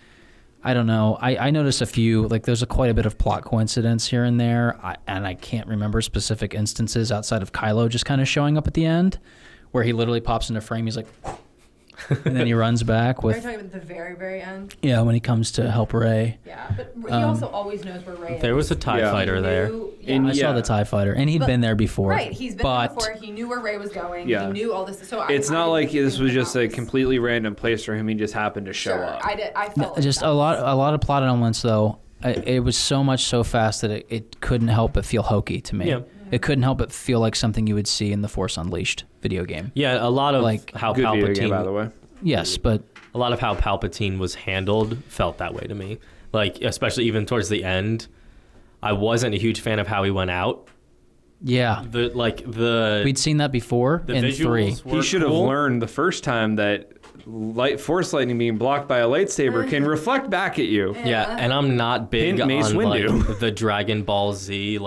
I don't know. I noticed a few, there's quite a bit of plot coincidence here and there, and I can't remember specific instances outside of Kylo just kind of showing up at the end, where he literally pops into frame. He's like, and then he runs back Are you with, talking about the very, very end? yeah, when he comes to help Rey. Yeah, but he also always knows where Rey is. There was a TIE Yeah. fighter there. And I saw yeah. the TIE fighter, and he'd But- been there before. Right, he's been but there before. He knew where Rey was going. Yeah. He knew all this. So It's I not like didn't this think was just that a completely random place for him. He just happened to show Sure, up. I felt like Just that a lot of plot elements though. It was so much so fast that it couldn't help but feel hokey to me. Yeah. It couldn't help but feel like something you would see in the Force Unleashed video game. Yeah, a lot of how Good video game, by the Palpatine. way. Yes, but A lot of how Palpatine was handled felt that way to me. Especially even towards the end, I wasn't a huge fan of how he went out. yeah, we'd seen that before the in visuals 3. were He should have cool. learned the first time that force lightning being blocked by a lightsaber can reflect back at you. Yeah, and I'm not big Hint, Mace on Windu. the Dragon Ball Z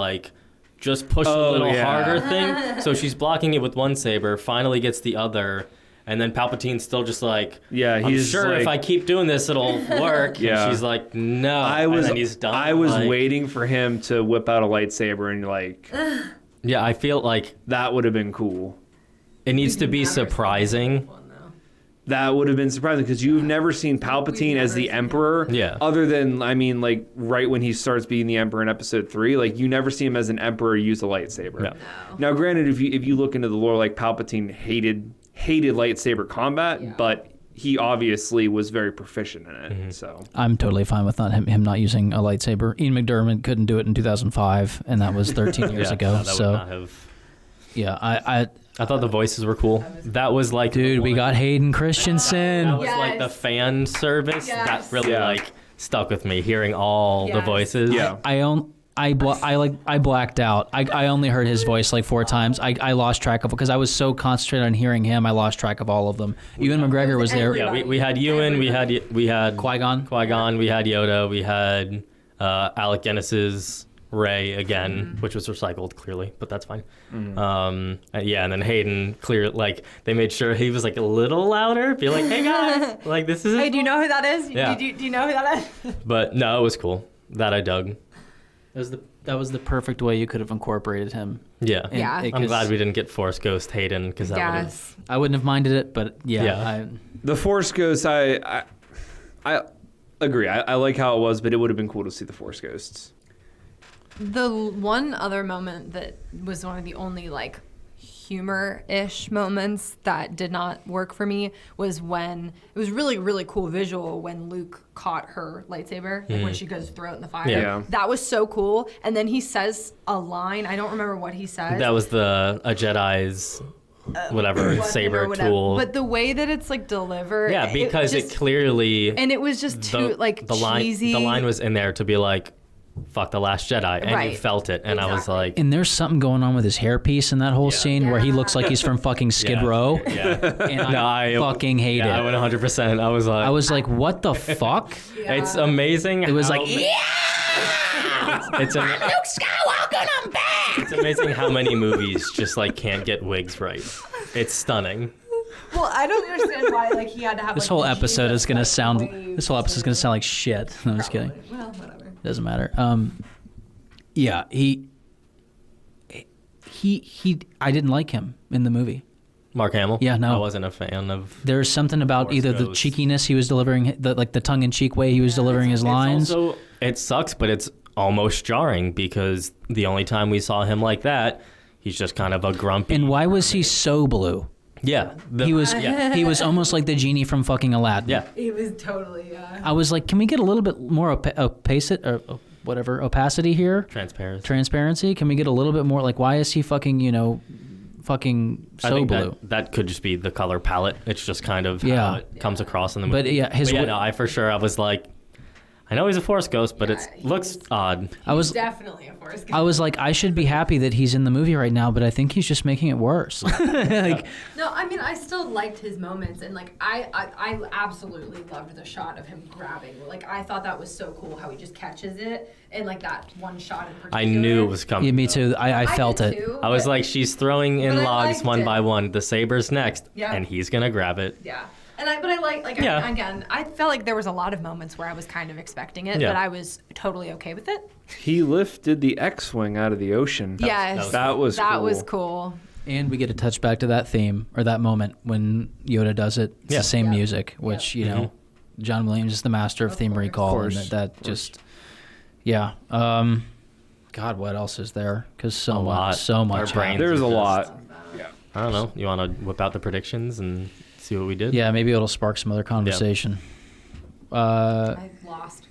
just push a Oh, little yeah. harder thing. So she's blocking it with one saber, finally gets the other, And then Palpatine's still just like, Yeah, I'm he's sure if I like- keep doing this, it'll work. Yeah. And she's like, no. I and then he's done. I was like, waiting for him to whip out a lightsaber and like Yeah, I feel like that would have been cool. it needs to be surprising. That would have been surprising because you've never seen Palpatine as the Emperor. Yeah. Other than, I mean, like right when he starts being the Emperor in Episode 3, like you never see him as an Emperor use a lightsaber. No. Now, granted, if you look into the lore, like Palpatine hated lightsaber combat, but he obviously was very proficient in it. So I'm totally fine with him not using a lightsaber. Ian McDiarmid couldn't do it in 200005, and that was 13 years ago. No, that would So not have. yeah, I thought the voices were cool. That was like, dude, we got Hayden that Christensen. was like the Yes. fan service Yes. that really Yeah. like stuck with me. Hearing all the Yes. voices. yeah. I blacked out. I only heard his voice like 4 times. I lost track of it because I was so concentrated on hearing him. I lost track of all of them. Ewan McGregor was there. Yeah, we had Ewan, we had Qui-Gon. we had Yoda, we had Alec Guinness's Rey again, which was recycled clearly, but that's fine. Yeah, and then Hayden, like they made sure he was like a little louder, be like, "Hey guys, like this is." Hey, do you know who that is? Yeah. Do you know who that is? But no, it was cool. That I dug. That was the perfect way you could have incorporated him. Yeah. Yeah. I'm glad we didn't get Force Ghost Hayden because that would have. Yes. I wouldn't have minded it, but yeah. Yeah. The Force Ghosts, I agree. I like how it was, but it would have been cool to see the Force Ghosts. The one other moment that was one of the only like humor-ish moments that did not work for me was when it was really, really cool visual when Luke caught her lightsaber, like when she goes to throw it in the fire. Yeah. That was so cool. And then he says a line, I don't remember what he says. That was a Jedi's whatever weapon or saber whatever. tool. But the way that it's like delivered. Yeah, because it just, clearly and it was just too like cheesy. The line was in there to be like, "Fuck the Last Jedi," and you Right. felt it, and I was Exactly. like, And there's something going on with his hairpiece in that whole scene where he looks like he's from fucking Skid Yeah. Row. "Yeah." And No, I fucking hate yeah, I it. went 100%. I was like, I was like, what the fuck? it's amazing. It was how like, it's Luke Skywalker, and I'm back. It's amazing how many movies just like can't get wigs right. It's stunning. Well, I don't understand why like he had to have this like, wole the episode Jesus, is gonna like, sound. waves This whole episode is gonna sound like shit. No, I'm just kidding. Well, whatever. Doesn't matter. Yeah, he. I didn't like him in the movie. Mark Hamill. Yeah, no. I wasn't a fan of. There's something about Force either the Ghosts. cheekiness he was delivering, the tongue-in-cheek way he was delivering his lines. Also, it sucks, but it's almost jarring because the only time we saw him like that, he's just kind of a grumpy. And why was he so blue? Yeah, He was Yeah, he was almost like the genie from fucking Aladdin. yeah. He was totally. I was like, can we get a little bit more opacity here? Transparency. Can we get a little bit more? Like, why is he fucking I so think blue? that could just be the color palette. It's just kind of Yeah. how it comes across in the movie. But yeah, I was like, I know he's a Force ghost, but it looks odd. I was definitely a Force Ghost. I was like, I should be happy that he's in the movie right now, but I think he's just making it worse. Like, No, I mean I still liked his moments, and like I absolutely loved the shot of him grabbing. Like I thought that was so cool how he just catches it, and like that one shot in particular. I knew it was coming. yeah, me too. I felt did it. too, I was but- like, she's throwing in But I logs liked one it. by one. The saber's next, Yeah. and he's gonna grab it. Yeah. And I like Yeah. Again, I felt like there was a lot of moments where I was kind of expecting it, Yeah. but I was totally okay with it. He lifted the X-wing out of the ocean. Yes, That was that cool. was cool. And we get to touch back to that theme or that moment when Yoda does it. It's Yeah. the same Yeah. music, which you know, John Williams is the master of theme course. recall, and course. that just, yeah. God, what else is there? Because so A lot. much. Our happened. brains There's a are just- lot. I don't know. You want to whip out the predictions and see what we did? Yeah, maybe it'll spark some other conversation. I lost.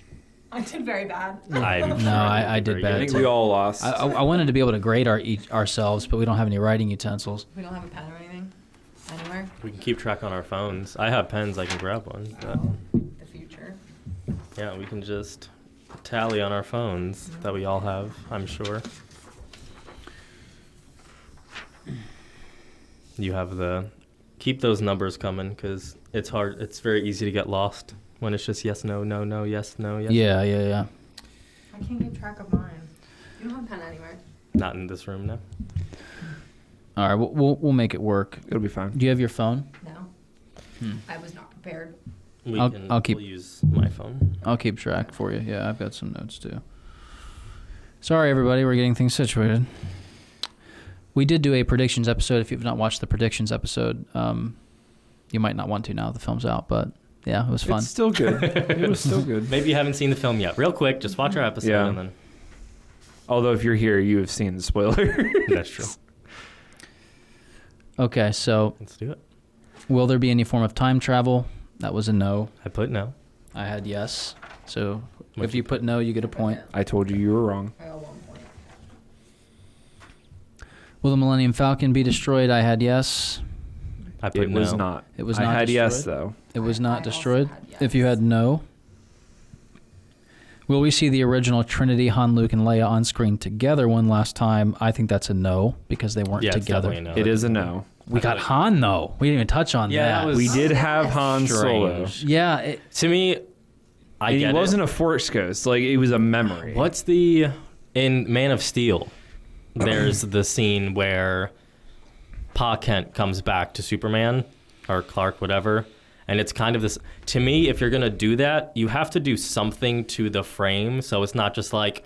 I did very bad. I did Very bad I good. think too. we all lost. I wanted to be able to grade ourselves, but we don't have any writing utensils. We don't have a pen or anything anywhere. We can keep track on our phones. I have pens. I can grab one. But The future. yeah, we can just tally on our phones that we all have, I'm sure. You have keep those numbers coming because it's hard. It's very easy to get lost when it's just yes, no, no, no, yes, no, yes. Yeah. I can't keep track of mine. You don't have a pen anywhere. Not in this room now. All right, we'll make it work. It'll be fine. Do you have your phone? No. I was not prepared. We'll use my phone. I'll keep track for you. Yeah, I've got some notes too. Sorry, everybody. We're getting things situated. We did do a predictions episode. If you've not watched the predictions episode, you might not want to now the film's out, but yeah, it was fun. It's still good. It was still good. Maybe you haven't seen the film yet. Real quick, just watch our episode and then. Although if you're here, you have seen the spoiler. That's true. Okay, so Let's do it. will there be any form of time travel? That was a no. I put no. I had yes. So What'd if you put no, you get a point. I told you were wrong. I got 1 point. Will the Millennium Falcon be destroyed? I had yes. I put It no. was not. It was I not had yes, destroyed? though. It was I not also destroyed. had yes. If you had no. Will we see the original Trinity, Han, Luke, and Leia on screen together one last time? I think that's a no because they weren't Yeah, it's together. definitely a no. It is a no. We got Han though. We didn't even touch on Yeah, that. that was- We did have Han Solo. Strange. Yeah. To me, I And get he it. wasn't a Force ghost. Like, it was a memory. What's in Man of Steel, there's the scene where Pa Kent comes back to Superman, or Clark, whatever, and it's kind of this, to me, if you're going to do that, you have to do something to the frame, so it's not just like,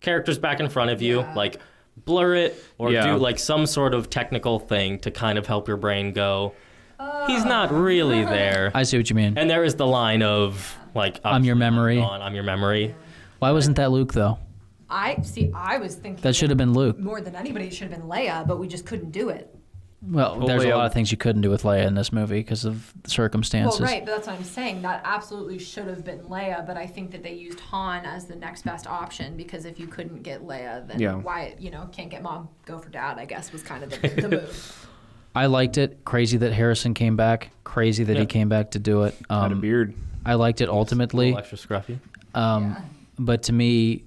characters back in front of you, Yeah. like, blur it, or Yeah. do like some sort of technical thing to kind of help your brain go, he's not really there. I see what you mean. And there is the line of, like, I'm your memory. I'm your memory. Why wasn't that Luke though? I was thinking That should have been Luke. more than anybody. It should have been Leia, but we just couldn't do it. Well, Well, there's a Leia- lot of things you couldn't do with Leia in this movie because of the circumstances. Well, right, but that's what I'm saying. That absolutely should have been Leia, but I think that they used Han as the next best option because if you couldn't get Leia, then Yeah. why, can't get Mom, go for Dad, I guess, was kind of the move. I liked it. Crazy that Harrison came back. Crazy that he Yeah. came back to do it. Had a beard. I liked it A ultimately. little extra scruffy. But to me,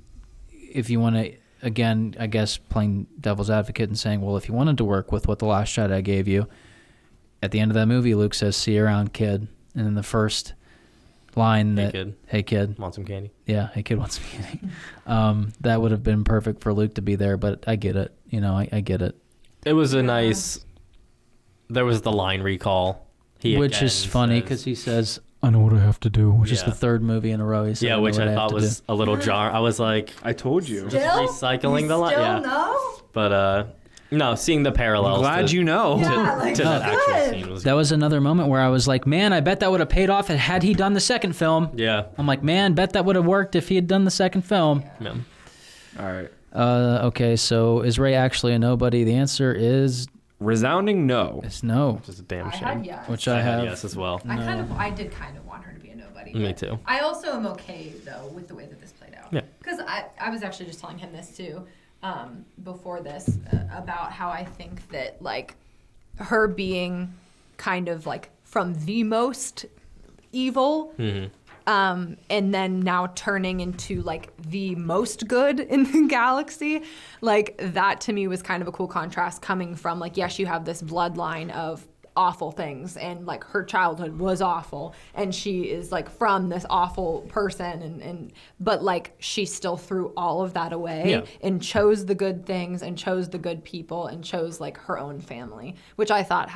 if you want to, again, I guess playing devil's advocate and saying, well, if you wanted to work with what The Last Jedi gave you, at the end of that movie, Luke says, "See you around, kid." And in the first line Hey, that, kid. "Hey, kid." Want some candy? Yeah, "Hey, kid wants some candy." That would have been perfect for Luke to be there, but I get it. I get it. It was a nice. There was the line recall. He Which again is funny says- because he says, "I know what I have to do," which is Yeah. the third movie in a row he said. yeah, know which what I have thought to was a little jar. I was like, I told you. Still? recycling You the line. still Yeah, know? but no, seeing the parallels. Glad to, you know. Yeah, like, to that actual good. scene was. That was another moment where I was like, man, I bet that would have paid off had he done the second film. Yeah. I'm like, man, bet that would have worked if he had done the second film. Yeah. All right. Okay, so is Rey actually a nobody? The answer is Resounding no. no, Which is a damn I shame. had yes. which I had have. yes as well. I did kind of want her to be a nobody. Me but too. I also am okay though with the way that this played out. Yeah. Because I was actually just telling him this too, before this about how I think that like her being kind of like from the most evil. Mm-hmm. And then now turning into like the most good in the galaxy, like that to me was kind of a cool contrast coming from like, yes, you have this bloodline of awful things and like her childhood was awful and she is like from this awful person and but like she still threw all of that away Yeah. and chose the good things and chose the good people and chose like her own family, which I thought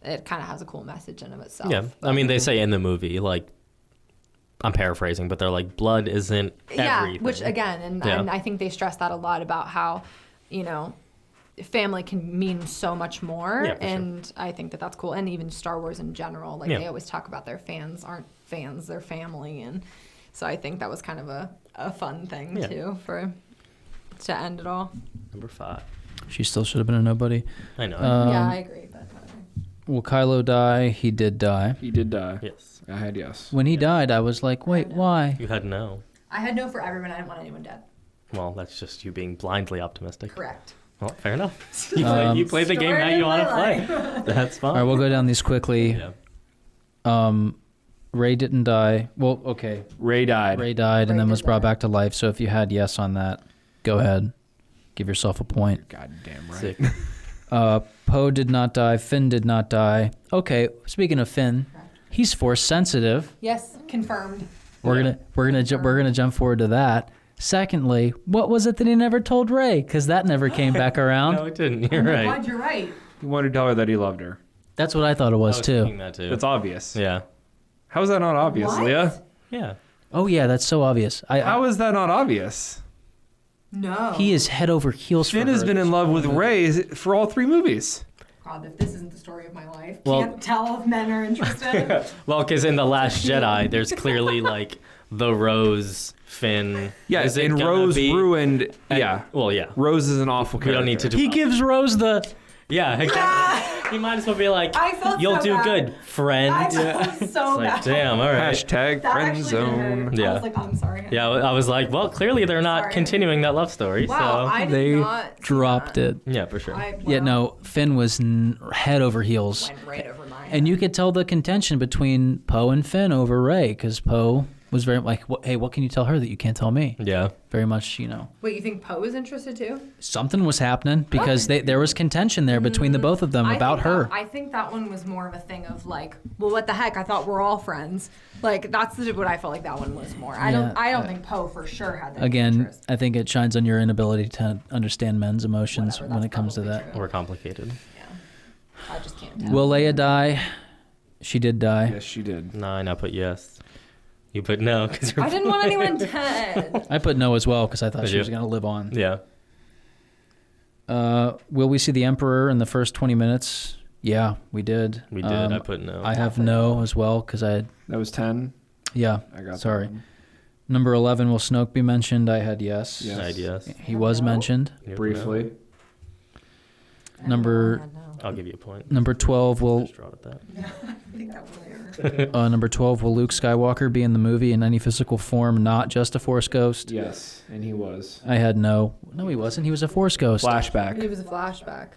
it kind of has a cool message in of itself. Yeah. I mean, they say in the movie, like, I'm paraphrasing, but they're like, blood isn't everything. Which again, and I think they stress that a lot about how, family can mean so much more, Yeah, for sure. and I think that that's cool. And even Star Wars in general, like Yeah. they always talk about their fans aren't fans, they're family, and so I think that was kind of a fun thing Yeah. too to end it all. Number 5. She still should have been a nobody. I know. Yeah, I agree. But whatever. Will Kylo die? He did die. He did die. Yes. I had yes. When he died, I was like, wait, why? You had no. I had no for everyone. I didn't want anyone dead. Well, that's just you being blindly optimistic. Correct. Well, fair enough. You play the game how you want to play. That's fine. All right, we'll go down these quickly. Yeah. Rey didn't die. Well, okay. Ray died. Rey died and Rey then did was brought die. back to life. So if you had yes on that, go ahead. Give yourself a point. God damn right. Sick. Poe did not die. Finn did not die. Okay, speaking of Finn, he's force sensitive. Yes, confirmed. We're gonna jump forward to that. Secondly, what was it that he never told Rey? Because that never came back around. No, it didn't. You're Oh my right. God, you're right. He wanted to tell her that he loved her. That's what I thought it I was was too. thinking that too. That's obvious. Yeah. How is that not obvious, What? Leah? Yeah. Oh yeah, that's so obvious. How is that not obvious? No. He is head over heels Finn for has her been in love with Rey for all 3 movies. God, if this isn't the story of my life, Well- can't tell if men are interested. Well, because in The Last Jedi, there's clearly like the Rose Finn. Yeah, Is it and gonna Rose be- ruined. Yeah, Well, yeah. Rose is an awful We character. don't need to do. He gives Rose the. Yeah, exactly. You might as well be like, I felt "You'll so do bad. good, friend." I Yeah. felt It's so like, bad. damn. All right. Hashtag That friend actually did zone. hurt. Yeah. I was like, I'm sorry. Yeah, I was like, well, clearly they're not Sorry. continuing that love story. Wow, So I did They not see dropped that. it. yeah, for sure. Yeah, no. Finn was head over heels, Went right over my and you could tell the contention between Poe and Finn over Rey, because Poe was very like, "Hey, what can you tell her that you can't tell me?" Yeah. Very much, Wait, you think Poe is interested too? something was happening because there was contention there between the both of them about her. I think that one was more of a thing of like, well, what the heck? I thought we're all friends. Like that's what I felt like that one was more. I don't think Poe for sure had that Again, interest. I think it shines on your inability to understand men's emotions Whatever, when that's it comes to probably that. true. We're complicated. Yeah, I just can't tell. Will Leia die? She did die. Yes, she did. Nine. I put yes. You put no because you're. I didn't want anyone dead. I put no as well because I thought Did she you? was going to live on. Yeah. Will we see the Emperor in the first 20 minutes? Yeah, we did. We did. I put no. I have no as well because I had, That was 10. yeah, I got sorry. that one. Number 11, will Snoke be mentioned? I had yes. Yes. I had yes. He was mentioned. You put Briefly. Number no. I'll give you a point. number 12 will Just draw at that. I think that was there. number 12 will Luke Skywalker be in the movie in any physical form, not just a Force ghost? Yes, and he was. I had no. No, he wasn't. He was a Force ghost. Flashback. It was a flashback.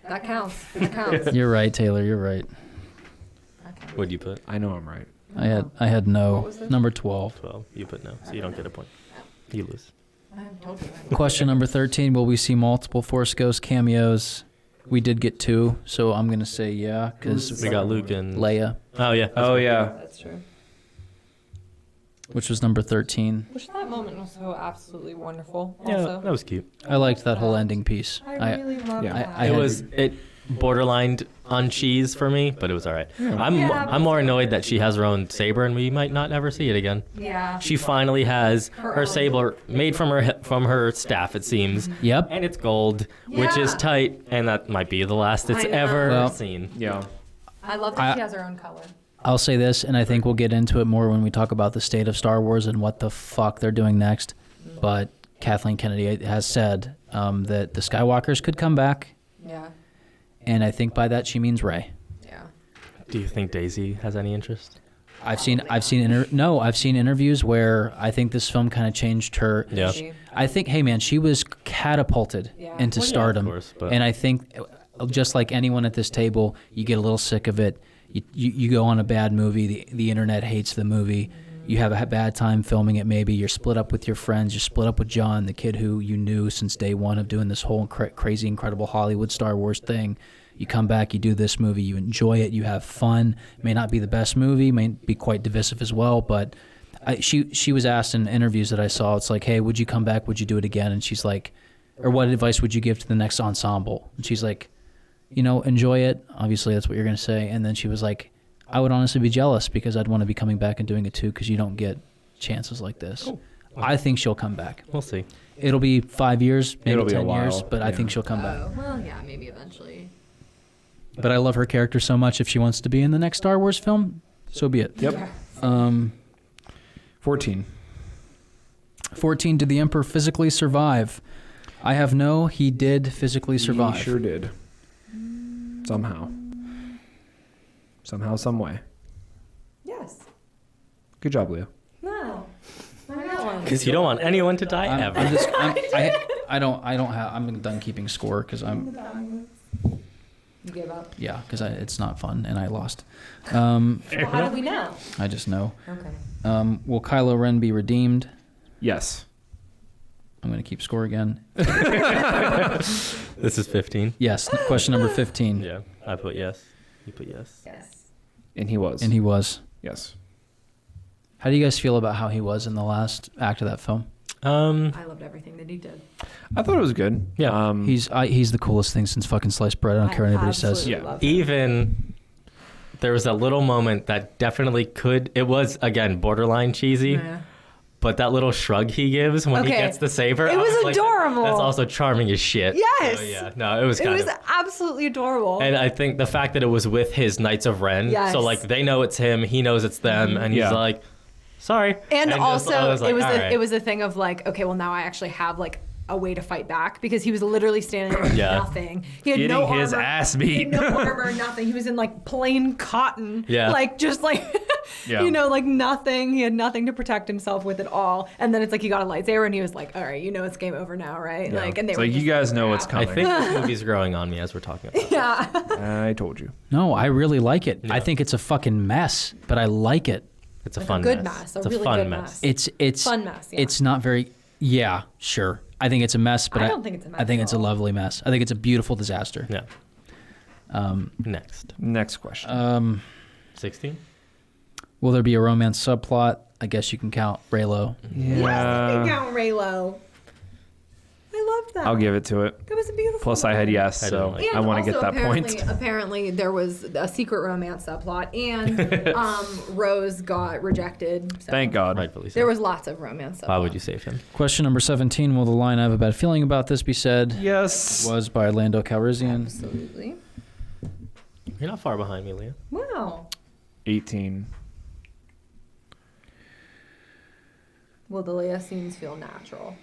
That counts. That counts. You're right, Taylor. You're right. That counts. What'd you put? I know I'm right. I had What no. was it? Number 12. 12. You put no, so you don't get a point. You lose. I told you. Question number 13, will we see multiple Force ghost cameos? We did get 2, so I'm going to say yeah because We got Luke and Leia, Oh yeah. Oh, yeah. That's true. which was number 13. Which that moment was so absolutely wonderful. Yeah, Also, that was cute. I liked that whole ending piece. I really love yeah. that. I It had- was it borderlined on cheese for me, but it was all right. I'm Yeah, I'm more annoyed that she has her own saber and we might not ever see it again. yeah. She finally has her saber made from her staff, it seems, Yep. and it's gold, which is Yeah. tight, and that might be the last it's I know. ever Well- seen. Yeah. I love that I- she has her own color. I'll say this, and I think we'll get into it more when we talk about the state of Star Wars and what the fuck they're doing next. But Kathleen Kennedy has said that the Skywalkers could come back, Yeah. and I think by that she means Rey. Yeah. Do you think Daisy has any interest? I've seen interviews where I think this film kind of changed her. Yeah. She- I think, hey man, she was catapulted Yeah. into Well, yeah, stardom, of course, but- and I think just like anyone at this table, you get a little sick of it. You go on a bad movie. The internet hates the movie. You have a bad time filming it. Maybe you're split up with your friends. You're split up with John, the kid who you knew since day one of doing this whole crazy, incredible Hollywood Star Wars thing. You come back, you do this movie, you enjoy it, you have fun. May not be the best movie, may be quite divisive as well, but she was asked in interviews that I saw, it's like, hey, would you come back? Would you do it again? And she's like, or what advice would you give to the next ensemble? And she's like, enjoy it. Obviously, that's what you're going to say. And then she was like, I would honestly be jealous because I'd want to be coming back and doing it too because you don't get chances like this. Cool. I think she'll come back. We'll see. It'll be 5 years, maybe It'll be a 10 years, while, but I yeah. think she'll come back. Oh, well, yeah, maybe eventually. But I love her character so much. If she wants to be in the next Star Wars film, so be it. Yep. 14. 14, did the Emperor physically survive? I have no, he did physically survive. He sure did. Somehow. Somehow, some way. Yes. Good job, Leo. No. I got one. Because you don't want anyone to die ever. I'm done keeping score because You gave up. it's not fun and I lost. Well, how do we know? I just know. Okay. Will Kylo Ren be redeemed? Yes. I'm going to keep score again. This is 15. Yes. Question number 15. Yeah, I put yes. You put yes. Yes. And he was. And he was. Yes. How do you guys feel about how he was in the last act of that film? I loved everything that he did. I thought it was good. Yeah. He's the coolest thing since fucking sliced bread. I don't care what anybody says. absolutely Yeah. loved him. Even there was a little moment that definitely could. It was again borderline cheesy. Yeah. But that little shrug he gives when he Okay. gets the saber, It I was like, adorable. That's also charming as shit. Yes. So, yeah. No, it was It kind was of. absolutely adorable. And I think the fact that it was with his Knights of Ren, Yes. so like they know it's him, he knows it's them, and he's Yeah. like, sorry. And just- also, I was like, it was all right. it was a thing of like, okay, well now I actually have like a way to fight back because he was literally standing there with Yeah. nothing. He had Getting no his armor. ass He beat. had no armor, nothing. He was in like plain cotton. Yeah. Like just like, Yeah. you know, like nothing. He had nothing to protect himself with at all. And then it's like he got a lightsaber and he was like, all right, you know, it's game over now, right? Yeah. Like, and they It's were like, you just guys know what's I coming. think this movie's growing on me as we're talking about it. Yeah. I told you. No, I really like it. Yeah. I think it's a fucking mess, but I like it. It's a Like a fun good mess. mess, a It's really fun good mess. mess. It's Fun mess, yeah. It's not very. Yeah, sure. I think it's a mess, but I don't think it's a mess I think at it's a all. lovely mess. I think it's a beautiful disaster. Yeah. Next. Next question. 16? Will there be a romance subplot? I guess you can count Raylo. Yes, Count Raylo. I loved that. I'll give it to it. It was a beautiful. Plus, I had one. yes, I so didn't like I want to get also that point. Apparently, there was a secret romance subplot, and Rose got rejected. So Thank God. Rightfully so. There was lots of romance subplot. Why would you save him? Question number 17. Will the line "I have a bad feeling about this" be said? Yes. Was by Lando Calrissian. Absolutely. You're not far behind me, Leah. Wow. 18. Will the Leia scenes feel natural?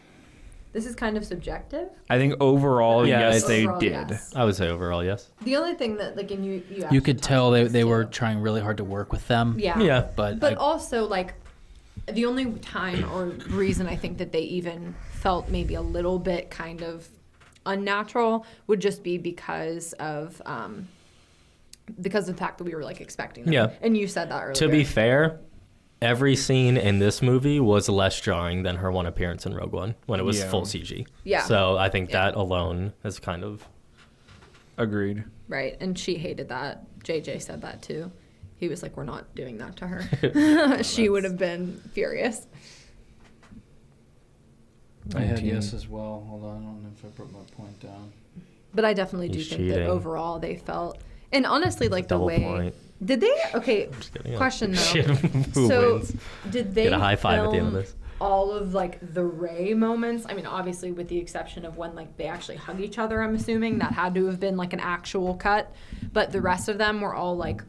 This is kind of subjective. I think overall, Yeah, yes, it's- they Overall, did. yes. I would say overall, yes. The only thing that, like, and you You actually could touched tell on they this were too. trying really hard to work with them. Yeah. Yeah. But Also, like, the only time or reason I think that they even felt maybe a little bit kind of unnatural would just be because of the fact that we were like expecting them. Yeah. And you said that earlier. To be fair, every scene in this movie was less jarring than her one appearance in Rogue One when it was Yeah. full CG. Yeah. So I think that alone is kind of. Agreed. Right. And she hated that. JJ said that too. He was like, we're not doing that to her. She would have been furious. I had 19. yes as well. Hold on, I don't know if I put my point down. But I definitely do He's think that cheating. overall they felt, and honestly, like the double way. point. Did they? Okay. Just kidding. Question though. Shit, who So wins? did they Get a high five at the end of film this. all of like the Rey moments? I mean, obviously with the exception of when like they actually hug each other, I'm assuming that had to have been like an actual cut. But the rest of them were all like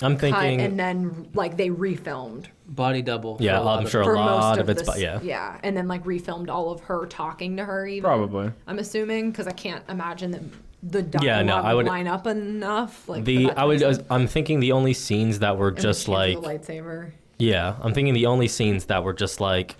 I'm cut thinking. and then like they refilmed Body double. for Yeah, a lot I'm of sure it. a for lot most of it's. this, Yeah. yeah, and then like refilmed all of her talking to her even. Probably. I'm assuming because I can't imagine that the dialogue Yeah, no, I would would- line up enough. Like for The that to I would. make sense. I'm thinking the only scenes that were And when just she has like. the lightsaber. Yeah, I'm thinking the only scenes that were just like.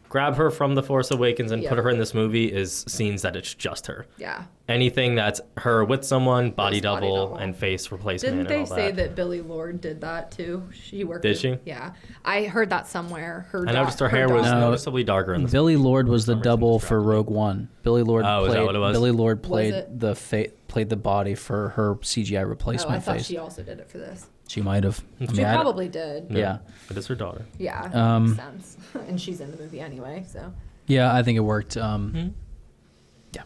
Grab her from The Force Awakens and Yeah. put her in this movie is scenes that it's just her. Yeah. Anything that's her with someone, body Just body double, double. and face replacement Didn't and they all say that. that Billy Lord did that too? She worked. Did with- she? Yeah, I heard that somewhere. I noticed her hair was daughter- noticeably darker in this. Billy Lord was the For some reason double it's for dropped. Rogue One. Billy Lord Oh, is played. that what it was? Billy Lord Was played it? played the body for her CGI Oh, replacement I thought face. she also did it for this. She might have. She probably did. Yeah. It is her daughter. Yeah, Um, makes sense. And she's in the movie anyway, so. Yeah, I think it worked. Hmm? Yeah.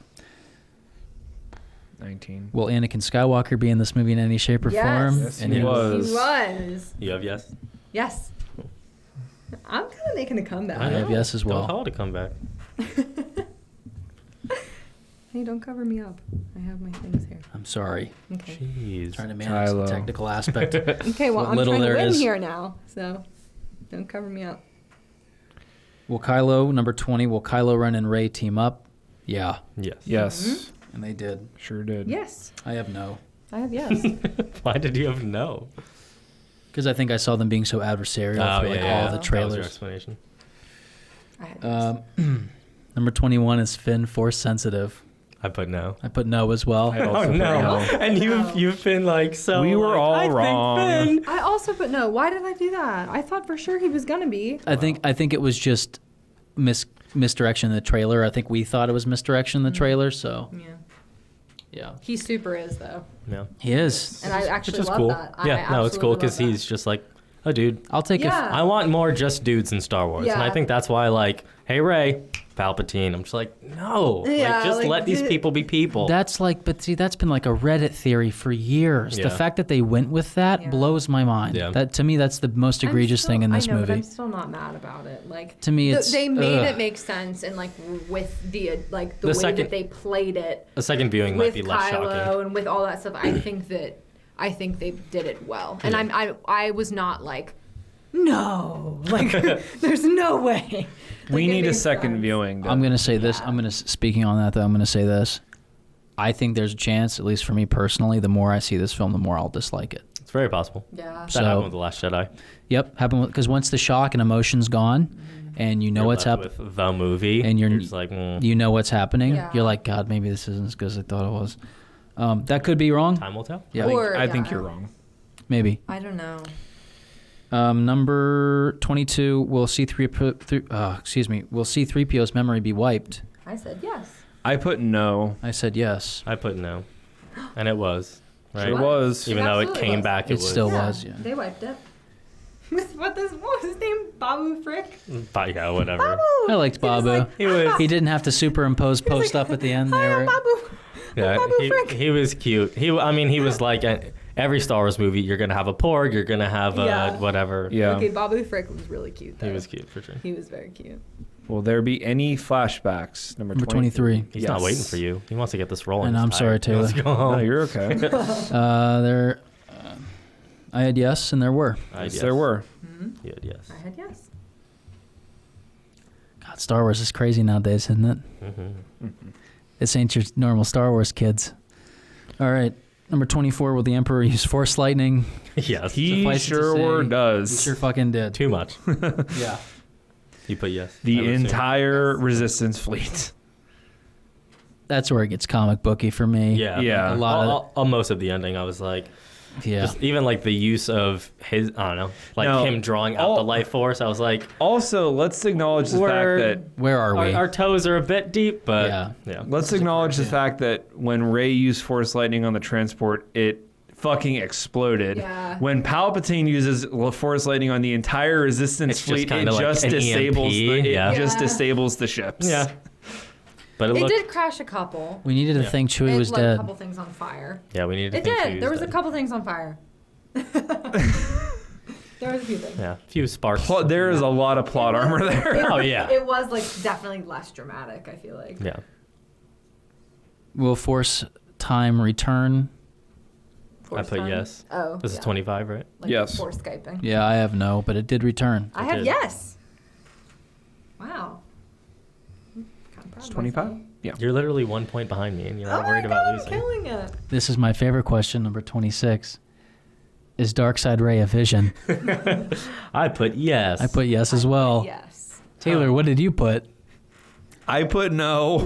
19. Will Anakin Skywalker be in this movie in any shape or Yes. form? Yes, And he he- was. He was. You have yes? Yes. I'm kind of making a comeback. I have yes as well. Don't call it a comeback. Hey, don't cover me up. I have my things here. I'm sorry. Okay. Jeez. Trying to manage the Kylo. technical aspect. Okay, well, What I'm little trying to there win is. here now, so don't cover me up. Will Kylo, number 20, will Kylo Ren and Rey team up? Yeah. Yes. Yes. And they did. Sure did. Yes, I have no. I have yes. Why did you have no? Because I think I saw them being so adversarial through like all the That was your trailers. explanation. I have yes. Number 21 is Finn Force sensitive. I put no. I put no as well. I also put no. And you've been like so. We were like, all I think wrong. Finn. I also put no. Why did I do that? I thought for sure he was gonna be. I think it was just misdirection in the trailer. I think we thought it was misdirection in the trailer, so Yeah. yeah. He super is though, Yeah. He is. and I actually Which is love cool. that. I Yeah. No, it's cool absolutely because love he's just like a dude. I'll take Yeah. I want more just dudes in Star Wars, and I Yeah. think that's why like, hey Ray, Palpatine. I'm just like, no. Yeah, just like, let these people be people. That's like, but see, that's been like a Reddit theory for years. Yeah. The fact that they went with that Yeah. blows my mind. Yeah. That to me, that's the most egregious thing in this I know, movie. But I'm still not mad about it. Like To me, it's they made ugh. it make sense, and like with the like the The way second- that they played it a second viewing might with be less Kylo shocking. and with all that stuff. I think they did it well, and I was not like, no, like there's no way. We Like, it need a makes second sense. viewing. though. I'm gonna say this. Yeah. Speaking on that though, I'm gonna say this. I think there's a chance, at least for me personally, the more I see this film, the more I'll dislike it. It's very possible. Yeah. That So- happened with The Last Jedi. Yep, happened because once the shock and emotion's gone, and you know You're what's left happening, with the movie, and you're just like, you know what's happening. Yeah. You're like, God, maybe this isn't as good as I thought it was. That could be wrong. time will tell. Yeah, Or- I think yeah. you're wrong. maybe. I don't know. Number 22, will C-3PO's memory be wiped? I said yes. I put no. I said yes. I put no, and it was right. Sure was. Even though it absolutely came was. back, It was. still was, yeah. They wiped it. What was his name? Babu Frick? But yeah, whatever. I liked Babu. He was. He didn't have to superimpose post up at the end Hi, there. I'm Babu. Yeah, Babu Frick. he was cute. He was like every Star Wars movie. You're gonna have a porg. You're gonna have a Yeah. whatever. Yeah. Okay, Babu Frick was really cute. Though. He was cute for sure. He was very cute. Will there be any flashbacks? Number Number 23. He's not waiting for you. He wants to get this rolling. And He's I'm sorry, tired. He wants to Taylor. go home. No, you're okay. I had yes, and there were. Yes, there were. He had yes. I had yes. God, Star Wars is crazy nowadays, isn't it? Mm-hmm. This ain't your normal Star Wars, kids. All right. Number 24, will the Emperor use Force lightning? Yes. He Suffice it to sure say, does. He sure fucking did. Too much. Yeah. You put yes. I The would assume. entire Resistance fleet. That's where it gets comic booky for me. Yeah. Yeah. A lot of, Most of the ending, I was like, yeah. just even like the use of his, I don't know, like No, him drawing out all- the life force. I was like, Also, let's acknowledge the We're- fact that Where are we? our toes are a bit deep, but Yeah. yeah. let's acknowledge the fact that when Rey used Force lightning on the transport, it fucking exploded. Yeah. When Palpatine uses Force lightning on the entire Resistance It's just fleet, it kinda like just an disables EMP, yeah. it just Yeah. disables the ships. Yeah. But it It looked, did crash a couple. we needed to Yeah. think Chewie It was lit a dead. couple things on fire. yeah, we needed to It think did. Chewie There was a dead. couple things on fire. There was a few things. Yeah, a few sparks. There is a lot of plot armor there. Oh, yeah. It was like definitely less dramatic, I feel like. Yeah. Will Force time return? I put time. yes. Oh. This yeah. is 25, right? Like Yes. Force Skyping. Yeah, I have no, but it did return. I It have did. yes. Wow. I'm kinda proud It's of 25? myself. Yeah. You're literally 1 point behind me, and you're Oh not my worried God, about I'm losing. killing it. This is my favorite question, number 26. Is Darkseid Rey a vision? I put yes. I put yes as well. Yes. Taylor, what did you put? I put no.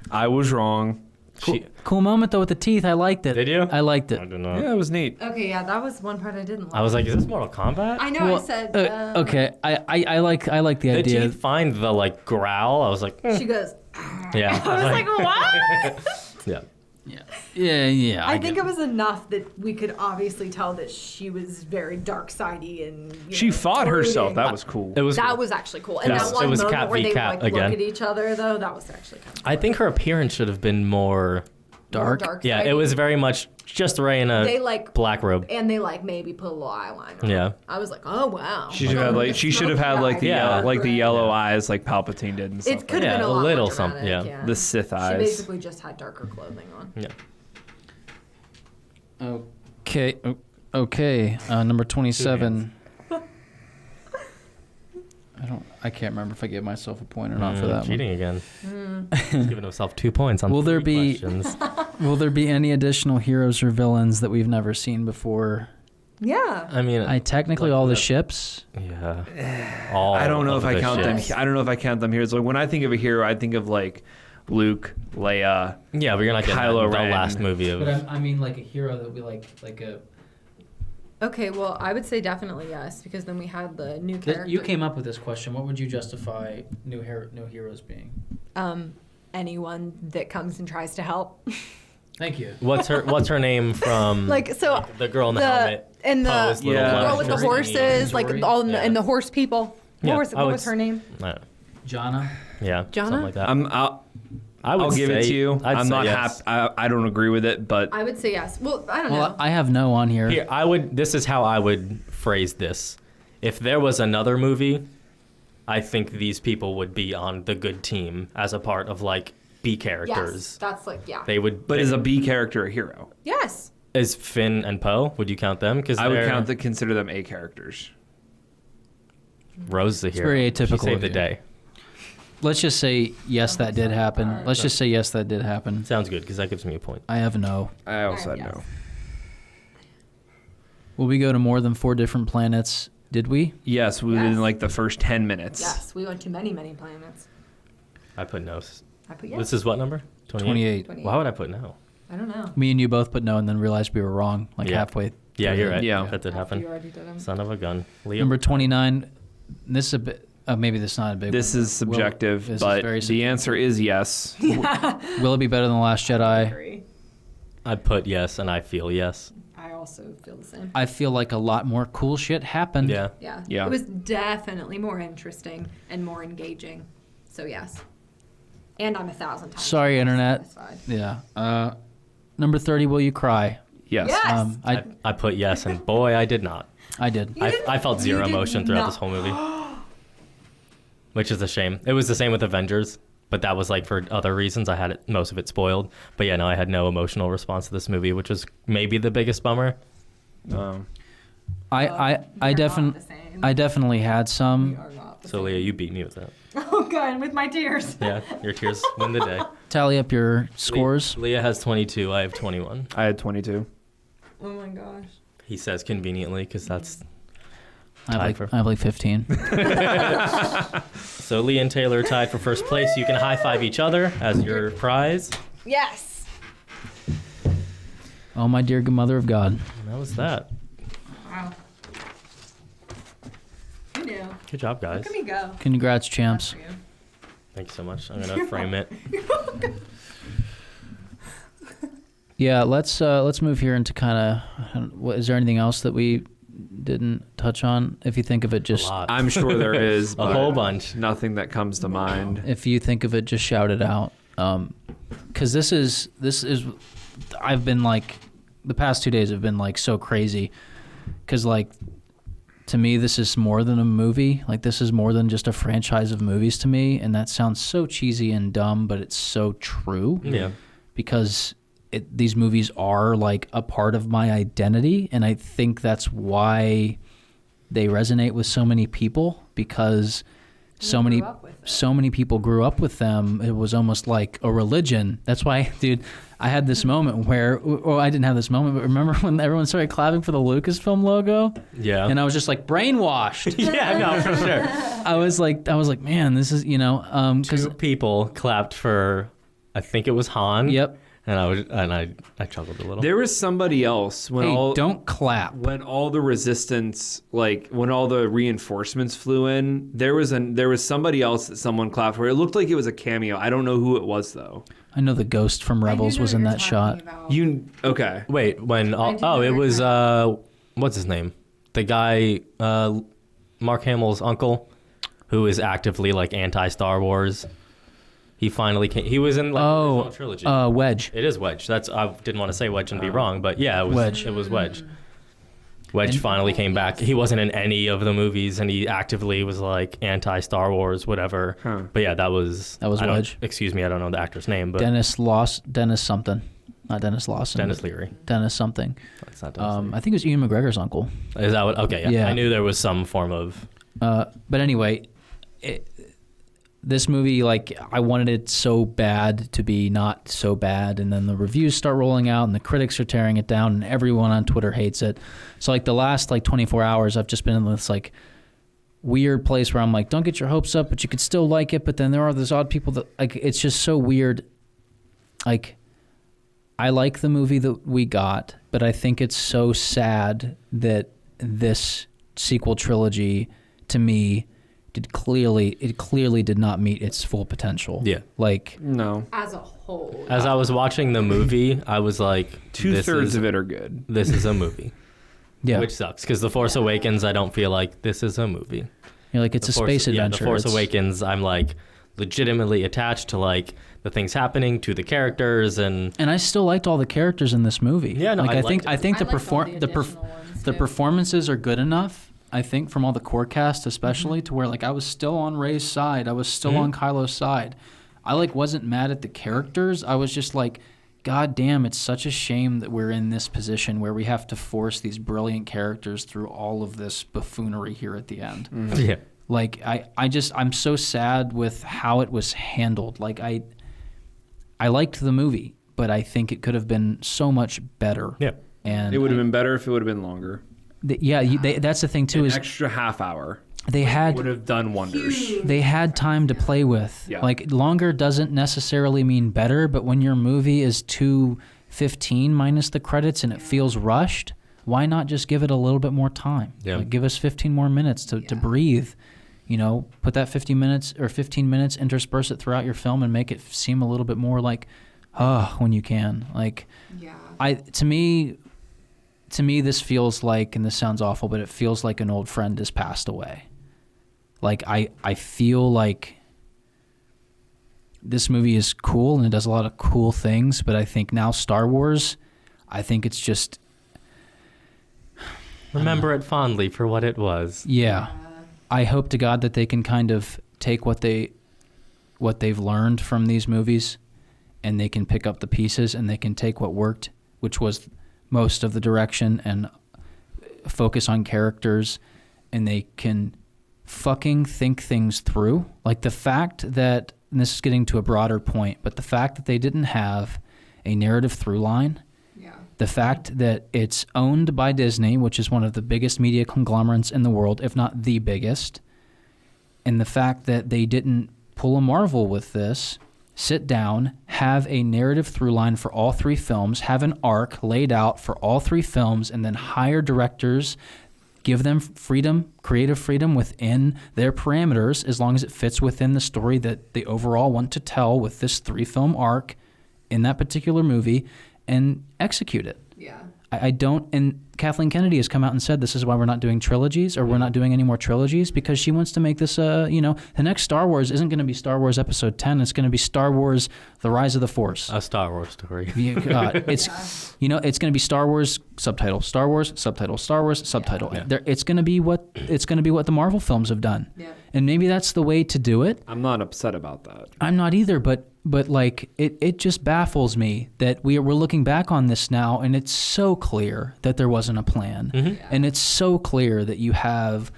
I was wrong. She, Cool moment though with the teeth. I liked it. Did you? I liked I it. don't know. Yeah, it was neat. Okay, yeah, that was one part I didn't like. I was like, is this Mortal Kombat? I know. Well, I said. okay, I like the the idea. teeth find the like growl. I was like, She goes. yeah. I was like, what? yeah. Yeah. I think it was enough that we could obviously tell that she was very dark sidey and. She fought herself. brooding. That was cool. It was. That was actually cool. And Yes, that one it was moment cat where v they cat like again. look at each other, though, that was actually kind of. I think her appearance should have been more. dark. Yeah, it sidey. was very much just Rey in a They like. black robe. And they like maybe put a little eyeliner. on. Yeah. I was like, oh wow. She should have like the Yeah. yellow eyes like Palpatine did and stuff. It could Yeah, have been a a lot little more something, dramatic, yeah. yeah. The Sith She eyes. basically just had darker clothing on. Yeah. Okay. Number 27. I can't remember if I gave myself a point or not for that Cheating again. He's giving himself 2 points on Will there 3 be- questions. one. Will there be any additional heroes or villains that we've never seen before? Yeah. I mean, I technically like all the the- ships. yeah. All I don't know if of I the count them. ships. I don't know if I count them here. So when I think of a hero, I think of like Luke, Leia. Yeah, but you're not getting Kylo the Ren. last movie of. I mean like a hero that we like a. Okay, well, I would say definitely yes, because then we had the new character. You came up with this question. What would you justify new heroes being? Anyone that comes and tries to help. Thank you. What's her name from? Like, so the girl in the helmet. and the posed, little Yeah. girl with the luxury horses, like Story. all Yeah. and the horse people. Yeah, What was her name? Jana. Yeah, Jana? something like that. I'll give it to you. I'd I'm say not yes. happy. I don't agree with it, but I would say yes. Well, I don't know. Well, I have no on here. Here, this is how I would phrase this. If there was another movie, I think these people would be on the good team as a part of like B characters. Yes, that's like, yeah. They would. is a B character a hero? Yes. Is Finn and Poe? Would you count them? Because I would consider them A characters. Rose the hero. very She atypical saved of the you. day. Let's just say yes, that did happen. Let's just say yes, that did happen. Sounds good because that gives me a point. I have no. I also had Yes. no. Will we go to more than 4 different planets? Did we? Yes, within like the first 10 minutes. Yes, we went to many, many planets. I put no. I put yes. This is what number? 28. 28. Why would I put no? I don't know. Me and you both put no and then realized we were wrong like Yeah. halfway. Yeah, through you're it. right. Yeah. That did happen. You already did them. Son of a gun. Leo. Number 29. This is a bit. Maybe this is not a big This one. is subjective, This is but very the answer is yes. Will it be better than The Last I Jedi? agree. I put yes, and I feel yes. I also feel the same. I feel like a lot more cool shit happened. Yeah. Yeah. Yeah. It was definitely more interesting and more engaging. So yes. And I'm 1,000 times. Sorry, more Internet. satisfied. Yeah. Number 30. Will you cry? Yes. Yes! I put yes, and boy, I did not. I did. You didn't- I felt zero you did emotion throughout not. this whole movie. Which is a shame. It was the same with Avengers, but that was like for other reasons. I had most of it spoiled. But yeah, no, I had no emotional response to this movie, which was maybe the biggest bummer. I definitely had We some. are not the So same. Leah, you beat me with that. Oh god, with my tears. Yeah, your tears win the day. Tally up your scores. Leah has 22. I have 21. I had 22. Oh my gosh. He says conveniently because that's I tied have like 15. so. Leah and Taylor are tied for first place. You can high five each other as your prize. Yes. Oh my dear mother of God. And that was that. Wow. You knew. Good job, guys. Look at me go. Congrats, champs. That's for you. Thank you so much. I'm gonna frame it. Yeah, let's move here into kind of. Is there anything else that we didn't touch on? If you think of it, A just lot. I'm sure there is, A but whole bunch. nothing that comes to mind. if you think of it, just shout it out. Because this is I've been like the past 2 days have been like so crazy. Because like to me, this is more than a movie. Like this is more than just a franchise of movies to me, and that sounds so cheesy and dumb, but it's so true. Yeah. Because these movies are like a part of my identity, and I think that's why they resonate with so many people, because so many people grew up with them. It was almost like a religion. That's why, dude, I had this moment where, well, I didn't have this moment, but remember when everyone started clapping for the Lucasfilm logo? Yeah. And I was just like brainwashed. Yeah, no, for sure. I was like, man, this is, because 2 people clapped for, I think it was Han. yep. And I chuckled a little. There was somebody else when Hey, don't clap. when all the resistance, like when all the reinforcements flew in, there was somebody else that someone clapped for. It looked like it was a cameo. I don't know who it was though. I know the ghost from Rebels was in that shot. Okay? Wait, when I didn't it was recognize what's his name? The guy Mark Hamill's uncle, who is actively like anti-Star Wars. He finally came. He was in like the original trilogy. Wedge. It is Wedge. I didn't want to say Wedge and be wrong, but yeah, it was Wedge. It was Wedge. Wedge finally came back. He wasn't in any of the movies, and he actively was like anti-Star Wars, whatever. Huh. But yeah, that was Wedge. Excuse me, I don't know the actor's name, but Dennis something. Not Dennis Lawson. Dennis Leary. Dennis something. That's not Dennis Leary. I think it was Ian McGregor's uncle. Is that what? Okay, yeah. Yeah. I knew there was some form of. But anyway, this movie, like, I wanted it so bad to be not so bad, and then the reviews start rolling out, and the critics are tearing it down, and everyone on Twitter hates it. So, like, the last, 24 hours, I've just been in this, weird place where I'm like, don't get your hopes up, but you could still like it, but then there are those odd people that, it's just so weird. Like, I like the movie that we got, but I think it's so sad that this sequel trilogy, to me, it clearly did not meet its full potential. Yeah. No. As a whole. As I was watching the movie, I was like, 2/3 of it are good. This is a movie. Yeah. Which sucks, because The Force Awakens, I don't feel like this is a movie. You're like, it's a space adventure. The Force It's- Awakens, I'm like legitimately attached to like the things happening, to the characters, and And I still liked all the characters in this movie. Yeah, no, like I think liked it. I think I liked all the additional ones, the too. performances are good enough. I think from all the core cast, especially to where like I was still on Rey's side, I was still on Kylo's side. I like wasn't mad at the characters. I was just like, God damn, it's such a shame that we're in this position where we have to force these brilliant characters through all of this buffoonery here at the end. yeah. Like I'm so sad with how it was handled. Like I liked the movie, but I think it could have been so much better. Yeah. And It would have been better if it would have been longer. that's the thing too An is extra half hour they had would have done wonders. they had time to play with. Yeah. Like longer doesn't necessarily mean better, but when your movie is 2:15 minus the credits and it feels rushed, why not just give it a little bit more time? Yeah. Like give us 15 more minutes to breathe. You know, put that 15 minutes, intersperse it throughout your film and make it seem a little bit more like, when you can. Like, to me, this feels like, and this sounds awful, but it feels like an old friend has passed away. Like, I feel like this movie is cool and it does a lot of cool things, but I think now Star Wars, I think it's just... Remember it fondly for what it was. Yeah. I hope to God that they can kind of take what they've learned from these movies and they can pick up the pieces and they can take what worked, which was most of the direction, and focus on characters, and they can fucking think things through. Like the fact that, and this is getting to a broader point, but the fact that they didn't have a narrative through line, the fact that it's owned by Disney, which is one of the biggest media conglomerates in the world, if not the biggest, and the fact that they didn't pull a Marvel with this, sit down, have a narrative through line for all three films, have an arc laid out for all three films, and then hire directors, give them freedom, creative freedom within their parameters, as long as it fits within the story that they overall want to tell with this 3-film arc in that particular movie, and execute it. Yeah. I don't, and Kathleen Kennedy has come out and said this is why we're not doing trilogies, or we're not doing any more trilogies, because she wants to make this, the next Star Wars isn't going to be Star Wars Episode 10, it's going to be Star Wars The Rise of the Force. A Star Wars story. It's it's going to be Star Wars subtitle, Star Wars subtitle, Star Wars subtitle. Yeah. It's going to be what the Marvel films have done. Yeah. And maybe that's the way to do it. I'm not upset about that. I'm not either, but like it just baffles me that we're looking back on this now, and it's so clear that there wasn't a plan. And it's so clear that you have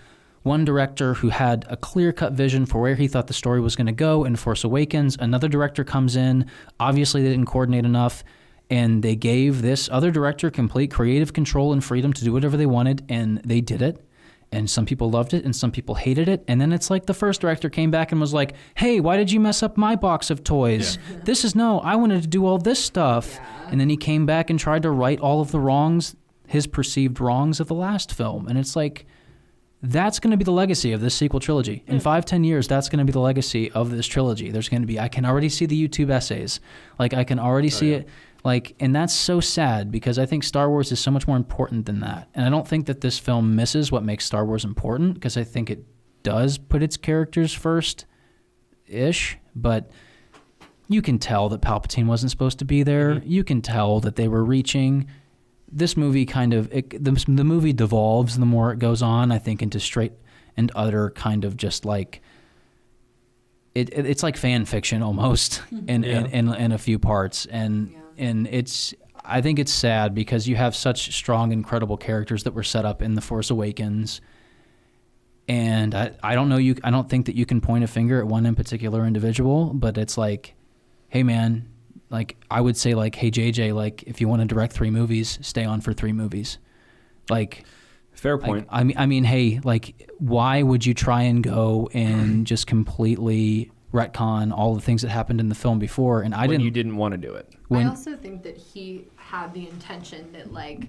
one director who had a clear-cut vision for where he thought the story was going to go in Force Awakens. Another director comes in, obviously they didn't coordinate enough, and they gave this other director complete creative control and freedom to do whatever they wanted, and they did it. And some people loved it and some people hated it. And then it's like the first director came back and was like, hey, why did you mess up my box of toys? Yeah. I wanted to do all this stuff. Yeah. And then he came back and tried to right all of the wrongs, his perceived wrongs of the last film. And it's like, that's going to be the legacy of this sequel trilogy. In 5-10 years, that's going to be the legacy of this trilogy. There's going to be, I can already see the YouTube essays. Like, I can already see it. Like, and that's so sad, because I think Star Wars is so much more important than that. And I don't think that this film misses what makes Star Wars important, because I think it does put its characters first-ish, but you can tell that Palpatine wasn't supposed to be there. You can tell that they were reaching. This movie the movie devolves the more it goes on, I think, into straight and utter kind of just like, it's like fan fiction almost in a few parts. And I think it's sad, because you have such strong, incredible characters that were set up in The Force Awakens. And I don't think that you can point a finger at one in particular individual, but it's like, hey man, like I would say like, hey JJ, like if you want to direct 3 movies, stay on for 3 movies. Like, fair point. I mean, hey, like why would you try and go and just completely retcon all the things that happened in the film before? And You didn't want to do it. I also think that he had the intention that, like,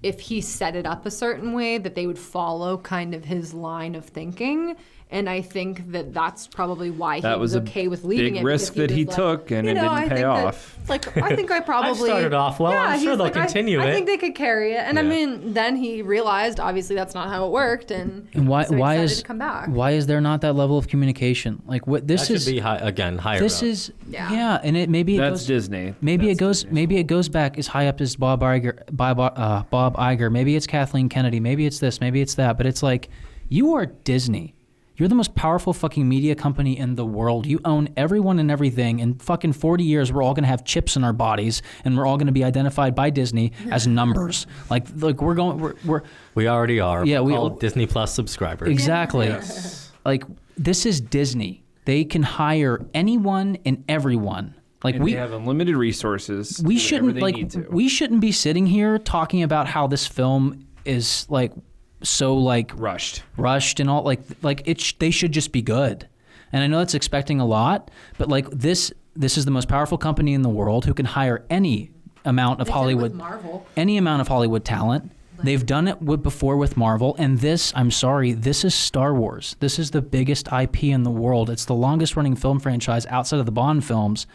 if he set it up a certain way, that they would follow kind of his line of thinking. And I think that that's probably why he was okay with leaving it. Big risk that he took, and it didn't pay off. I think I probably started off well. I'm sure they'll continue it. I think they could carry it. And I mean, then he realized obviously that's not how it worked, and why so he why decided is to come back. why is there not that level of communication? Like what this that is should be higher. This up. is Yeah. and That's Disney. Maybe That's it goes. Disney's Maybe it goes back as high up as Bob Iger. Maybe it's Kathleen Kennedy. Maybe it's this. Maybe it's that. But it's like, you are Disney. You're the most powerful fucking media company in the world. You own everyone and everything. In fucking 40 years, we're all gonna have chips in our bodies, and we're all gonna be identified by Disney as numbers. Like We already are. Yeah, we all all- Disney Plus subscribers. exactly. Yes. Like, this is Disney. They can hire anyone and everyone. Like And they have unlimited resources. we to do whatever shouldn't they need to. we shouldn't be sitting here talking about how this film is like so like rushed. and all like they should just be good. And I know that's expecting a lot, but like this is the most powerful company in the world who can hire any amount of Hollywood talent. They've done it before with Marvel, and this is Star Wars. This is the biggest IP in the world. It's the longest running film franchise outside of the Bond films.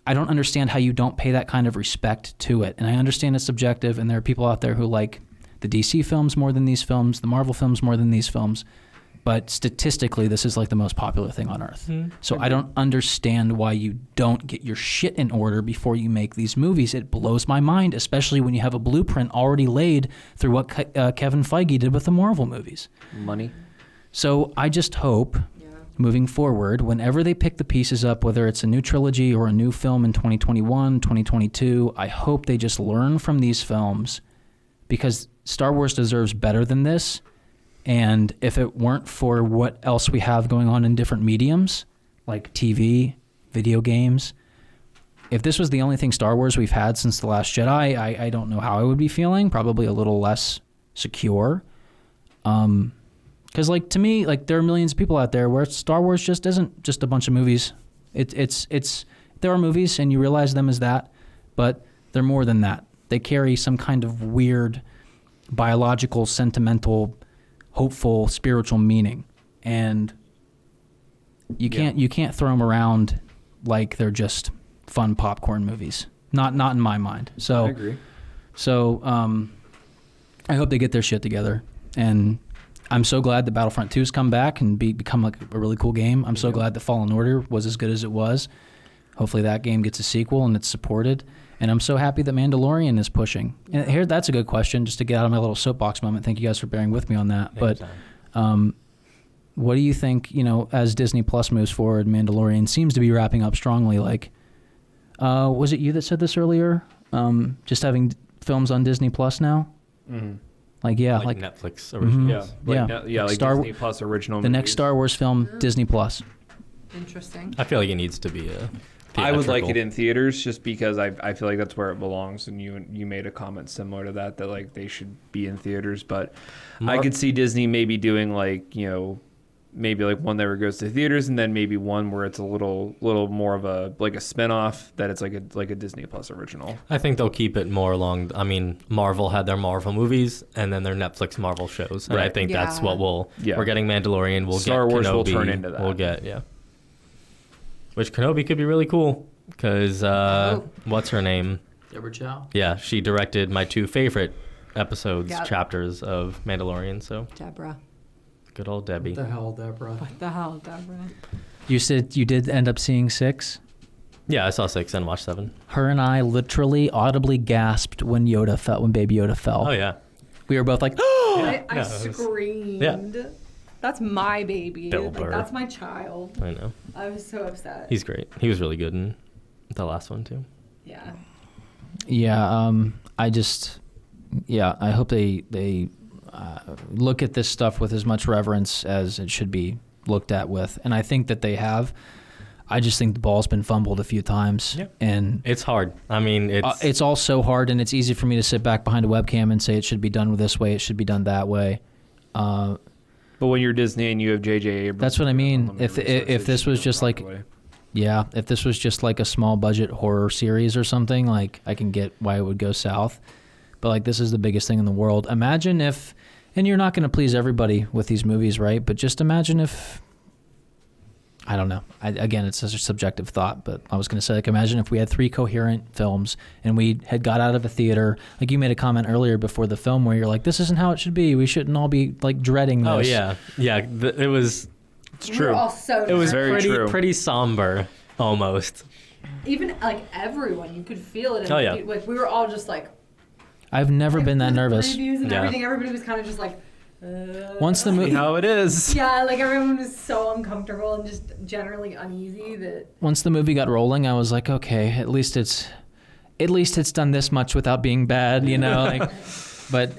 I don't understand how you don't pay that kind of respect to it. And I understand it's subjective, and there are people out there who like the DC films more than these films, the Marvel films more than these films. But statistically, this is like the most popular thing on Earth. So I don't understand why you don't get your shit in order before you make these movies. It blows my mind, especially when you have a blueprint already laid through what Kevin Feige did with the Marvel movies. Money. So I just hope, moving forward, whenever they pick the pieces up, whether it's a new trilogy or a new film in 2021, 2022, I hope they just learn from these films, because Star Wars deserves better than this. And if it weren't for what else we have going on in different mediums, like TV, video games, if this was the only thing Star Wars we've had since The Last Jedi, I don't know how I would be feeling. Probably a little less secure. Because, like, to me, like, there are millions of people out there where Star Wars just isn't just a bunch of movies. There are movies, and you realize them as that, but they're more than that. They carry some kind of weird biological, sentimental, hopeful, spiritual meaning, and you can't throw them around like they're just fun popcorn movies. Not in my mind. So I agree. So I hope they get their shit together, and I'm so glad that Battlefront 2's come back and become like a really cool game. I'm so glad that Fallen Order was as good as it was. Hopefully that game gets a sequel and it's supported. And I'm so happy that Mandalorian is pushing. And here, that's a good question, just to get out of my little soapbox moment. Thank you guys for bearing with me on that. But what do you think, as Disney Plus moves forward, Mandalorian seems to be wrapping up strongly. Like, was it you that said this earlier? Just having films on Disney Plus now? Mm-hmm. Like Netflix originals. Like Star Disney Plus original The movies. next Star Wars film, Disney Plus. Interesting. I feel like it needs to be a I would like it theatrical. in theaters just because I feel like that's where it belongs, and you made a comment similar to that like they should be in theaters, but I could see Disney maybe doing maybe like one that goes to theaters, and then maybe one where it's a little more of a spin-off that it's like a Disney Plus original. I think they'll keep it more along. I mean, Marvel had their Marvel movies and then their Netflix Marvel shows, and I think that's what we're getting We're getting Star Wars Kenobi, will turn into that. We'll get which Kenobi could be really cool because what's her name? Deborah Chow. Yeah, she directed my two favorite episodes, Yep. chapters of Mandalorian. So Deborah. good old Debbie. What the hell, Deborah? What the hell, Deborah? You said you did end up seeing 6? Yeah, I saw 6 and watched 7. Her and I literally audibly gasped when Baby Yoda fell. Oh yeah. We were both like, I no, it was- screamed. Yeah. That's my baby. Bill Burr. That's my child. I know. I was so upset. He's great. He was really good in the last one too. Yeah. yeah, I hope they look at this stuff with as much reverence as it should be looked at with. And I think that they have. I just think the ball's been fumbled a few times. Yeah. And It's hard. I mean, it's all so hard, and it's easy for me to sit back behind a webcam and say it should be done this way, it should be done that way. But when you're Disney and you have J.J. Abrams, That's what I mean. unlimited If resources, this you was do it just like, properly. yeah, if this was just like a small budget horror series or something, like I can get why it would go south. but like this is the biggest thing in the world. Imagine if, and you're not going to please everybody with these movies, right? But just imagine if, I don't know. Again, it's such a subjective thought, but I was going to say, like, imagine if we had 3 coherent films and we had got out of a theater. Like you made a comment earlier before the film where you're like, this isn't how it should be. We shouldn't all be like dreading this. Oh yeah, yeah. It was. It's We true. were all so It was Very true. pretty somber, almost. even like everyone, you could feel it. In Oh, the yeah. Like we were all just like. I've never been that the nervous. Previews and Yeah. everything. Everybody was kind of just like. Once the See movie, how it is. Yeah, like everyone was so uncomfortable and just generally uneasy that. once the movie got rolling, I was like, okay, at least it's done this much without being bad, you know. Like, but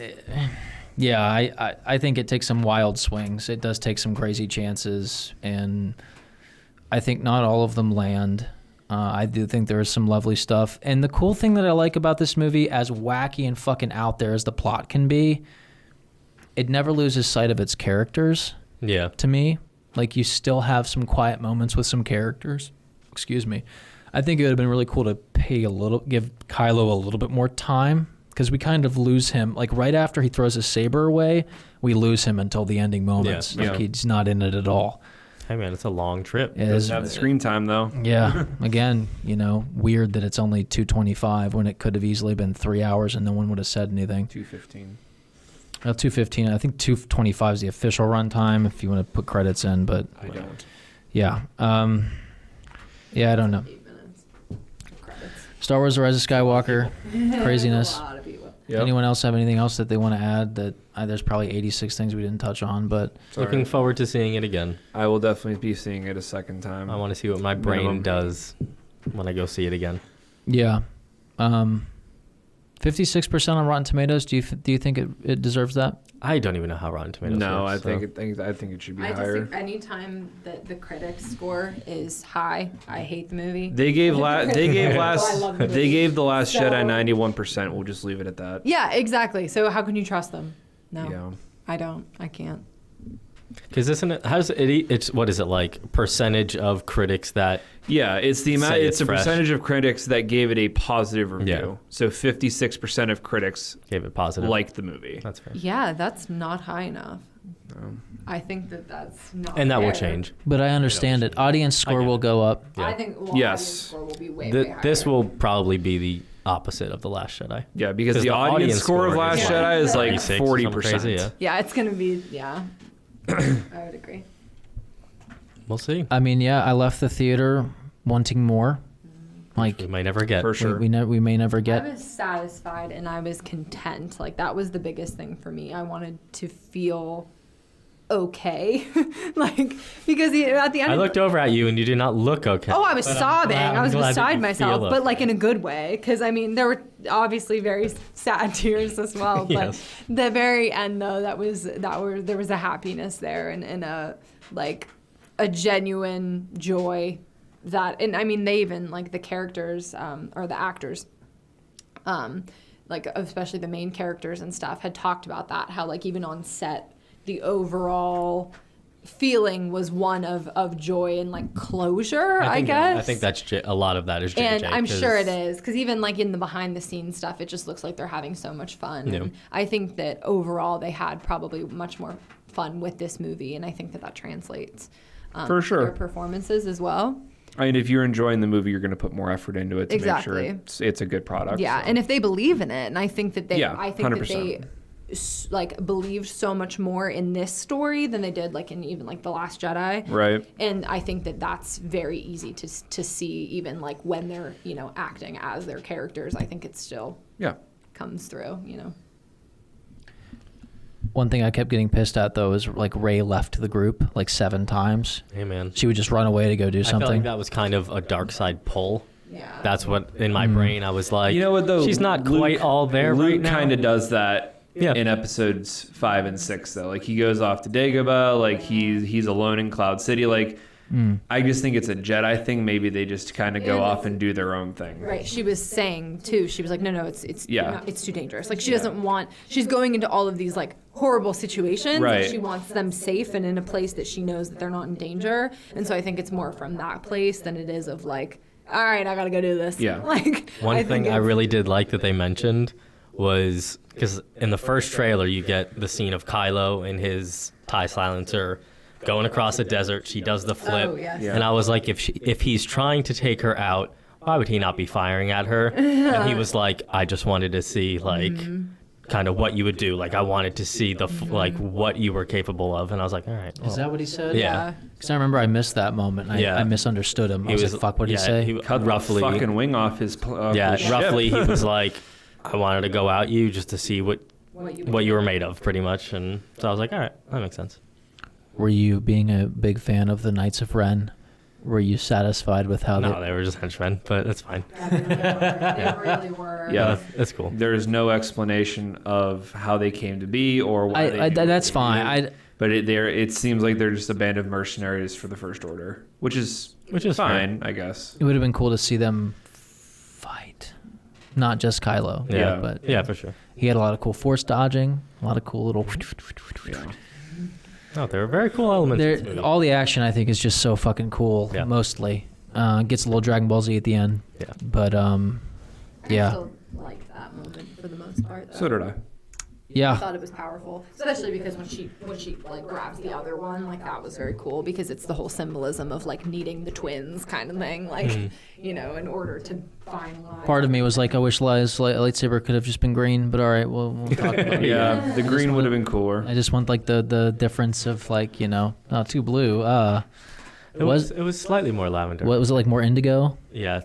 yeah, I think it takes some wild swings. It does take some crazy chances, and I think not all of them land. I do think there is some lovely stuff, and the cool thing that I like about this movie, as wacky and fucking out there as the plot can be, it never loses sight of its characters. Yeah. To me, like you still have some quiet moments with some characters. Excuse me. I think it would have been really cool to give Kylo a little bit more time, because we kind of lose him. Like right after he throws his saber away, we lose him until the ending moments. Yeah. Like Yeah. he's not in it at all. Hey man, it's a long trip. It is, Doesn't have the screen time though. yeah. Again, weird that it's only 2:25 when it could have easily been 3 hours and no one would have said anything. 2:15. 2:15. I think 2:25 is the official runtime if you want to put credits in, but I don't. yeah. Yeah, I don't know. 8 minutes. Credits. Star Wars: The Rise of Skywalker, craziness. A lot of people. Yep. Anyone else have anything else that they want to add? That there's probably 86 things we didn't touch on, but Looking forward to seeing it again. I will definitely be seeing it a second time. I want to see what my brain Minimum. does when I go see it again. yeah. 56% on Rotten Tomatoes. Do you think it deserves that? I don't even know how Rotten Tomatoes No, works, I think it should be I just higher. think anytime that the critics score is high, I hate the movie. They gave I love the they movie. gave The Last So- Jedi 91%. We'll just leave it at that. Yeah, exactly. So how can you trust them? No, Yeah. I don't. I can't. Because isn't it? How's it? It's what is it like? Percentage of critics that Yeah, it's the amount. Say It's it's the fresh. percentage of critics that gave it a positive review. Yeah. So 56% of critics gave it positive. liked the movie. That's fair. Yeah, that's not high enough. I think that's not. And that will fair. change. But I understand it. Audience score get will it. go up. Yeah. I think Yes. audience score will be way higher. This will probably be the opposite of The Last Jedi. Yeah, because 'Cause the audience score of Last is Jedi is like 36 or 40%. something crazy, yeah. Yeah, it's gonna be. Yeah, I would agree. We'll see. I mean, yeah, I left the theater wanting more. Like We might never get. For sure. we may never I get. was satisfied and I was content. Like that was the biggest thing for me. I wanted to feel okay, like because at the end. I looked over at you and you did not look okay. Oh, I was But I'm sobbing. glad- I was I'm glad that beside you myself, feel but like okay. in a good way. Because I mean, there were obviously very sad tears as well. But Yes. the very end, though, there was a happiness there and a like a genuine joy that, and I mean, they even like the characters or the actors. Like especially the main characters and stuff had talked about that, how like even on set the overall feeling was one of joy and like closure, I guess. I think that's a lot of that is JJ. And I'm 'cause- sure it is, because even like in the behind the scenes stuff, it just looks like they're having so much fun. Yeah. And I think that overall they had probably much more fun with this movie, and I think that translates For to sure. their performances as well. I mean, if you're enjoying the movie, you're going to put more effort into it to Exactly. make sure it's a good product. Yeah, so. and if they believe in it, and I think that they, Yeah, I think 100%. that they like believed so much more in this story than they did like in even like The Last Jedi. Right. And I think that that's very easy to see, even like when they're acting as their characters. I think it still Yeah. comes through. One thing I kept getting pissed at though is like Rey left the group like 7 times. Hey man, She would just run away to go do I feel something. like that was kind of a dark side pull. Yeah. That's what in my brain I was like. You know what though? She's not quite all there Luke right now. kind of does that. Yeah. In episodes 5 and 6, though, like he goes off to Dagobah, like he's alone in Cloud City. Like I just think it's a Jedi thing. Maybe they just kind of go And off and do their own thing. Right. She was saying too. She was like, no, it's Yeah. it's too dangerous. Like she doesn't want. She's going into all of these like horrible situations. Right. And she wants them safe and in a place that she knows that they're not in danger. And so I think it's more from that place than it is of like, all right, I gotta go do this. Yeah. Like One I thing think I it's- really did like that they mentioned was because in the first trailer you get the scene of Kylo in his TIE silencer going across the desert. She does the flip, Oh, yes. Yeah. and I was like, if he's trying to take her out, why would he not be firing at her? And he was like, I just wanted to see like kind of what you would do. Like I wanted to see the like what you were capable of, and I was like, all right. Is that what he said? Yeah. Because I remember I missed that moment. Yeah. I misunderstood him. I was like, fuck, what did he say? Cut roughly, the fucking wing off his his ship. roughly he was like, I wanted to go out you just to see what you were made of, pretty much. And so I was like, all right, that makes sense. Were you, being a big fan of the Knights of Ren, were you satisfied with how No, they were just henchmen, but that's fine. They really were. Yeah. That's cool. There is no explanation of how they came to be or why they do that's what they fine. do. But it seems like they're just a band of mercenaries for the First Order, which is fine, I guess. It would have been cool to see them fight, not just Kylo. Yeah, but yeah, for sure. he had a lot of cool force dodging, a lot of cool little. Yeah. No, there were very cool elements. in this movie. All the action, I think, is just so fucking cool. Yeah. Mostly, gets a little Dragon Ball Z at the end. Yeah. But I yeah, still like that moment for the most part. Though. So did I. I yeah. thought it was powerful, especially because when she like grabs the other one, like that was very cool because it's the whole symbolism of like needing the twins kind of thing, like you know, in order to finalize. Part of me was like, I wish Lia's lightsaber could have just been green, but all right, we'll talk about it. Yeah, the green would have been cooler. I just want like the difference of like, you know, too blue. It was slightly more lavender. What was it, like, more indigo? Yeah,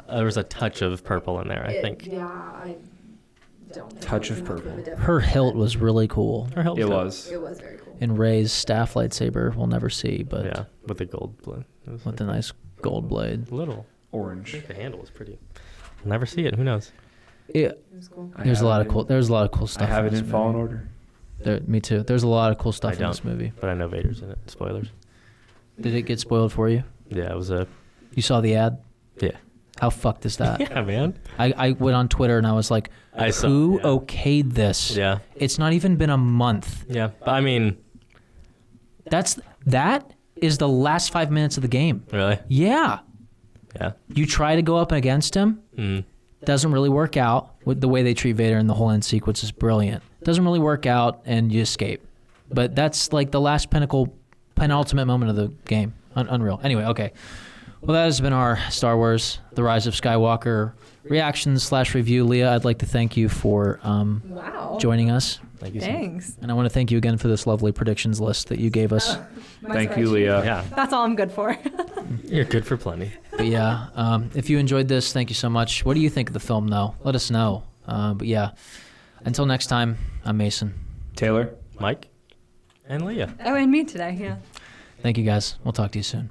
there was a touch of purple in there, I think. Yeah, I don't. Think Touch it of would have purple. been a difference. Her hilt was really cool. Or helped It it. was. It was very cool. And Rey's staff lightsaber we'll never see, but Yeah, with the gold blade. It was with the nice gold blade. little. I Orange. think the handle was pretty. We'll never see it. Who knows? It was cool. There's a lot of cool I stuff. have in it this in Fallen movie. Order. Me too. There's a lot of cool I stuff in don't. this movie. But I know Vader's in it. Spoilers. Did it get spoiled for you? Yeah, it was a. You saw the ad? Yeah. How fucked is that? Yeah, man. I went on Twitter and I was like, I saw. who Yeah. okayed this? Yeah. It's not even been a month. Yeah. But I mean, That is the last 5 minutes of the game. really? Yeah. Yeah. You try to go up against him. Mm. Doesn't really work out. With the way they treat Vader in the whole end sequence is brilliant. Doesn't really work out, and you escape. But that's like the last penultimate moment of the game. Unreal. Anyway, okay. Well, that has been our Star Wars: The Rise of Skywalker reactions/review. Leah, I'd like to thank you for Wow. joining us, Thank you so much. Thanks. and I want to thank you again for this lovely predictions list that you gave us. Thank you, Leah. Yeah. That's all I'm good for. You're good for plenty. But yeah, if you enjoyed this, thank you so much. What do you think of the film, though? Let us know. But yeah, until next time, I'm Mason. Taylor. Mike and Leah. Oh, and me today, yeah. Thank you, guys. We'll talk to you soon.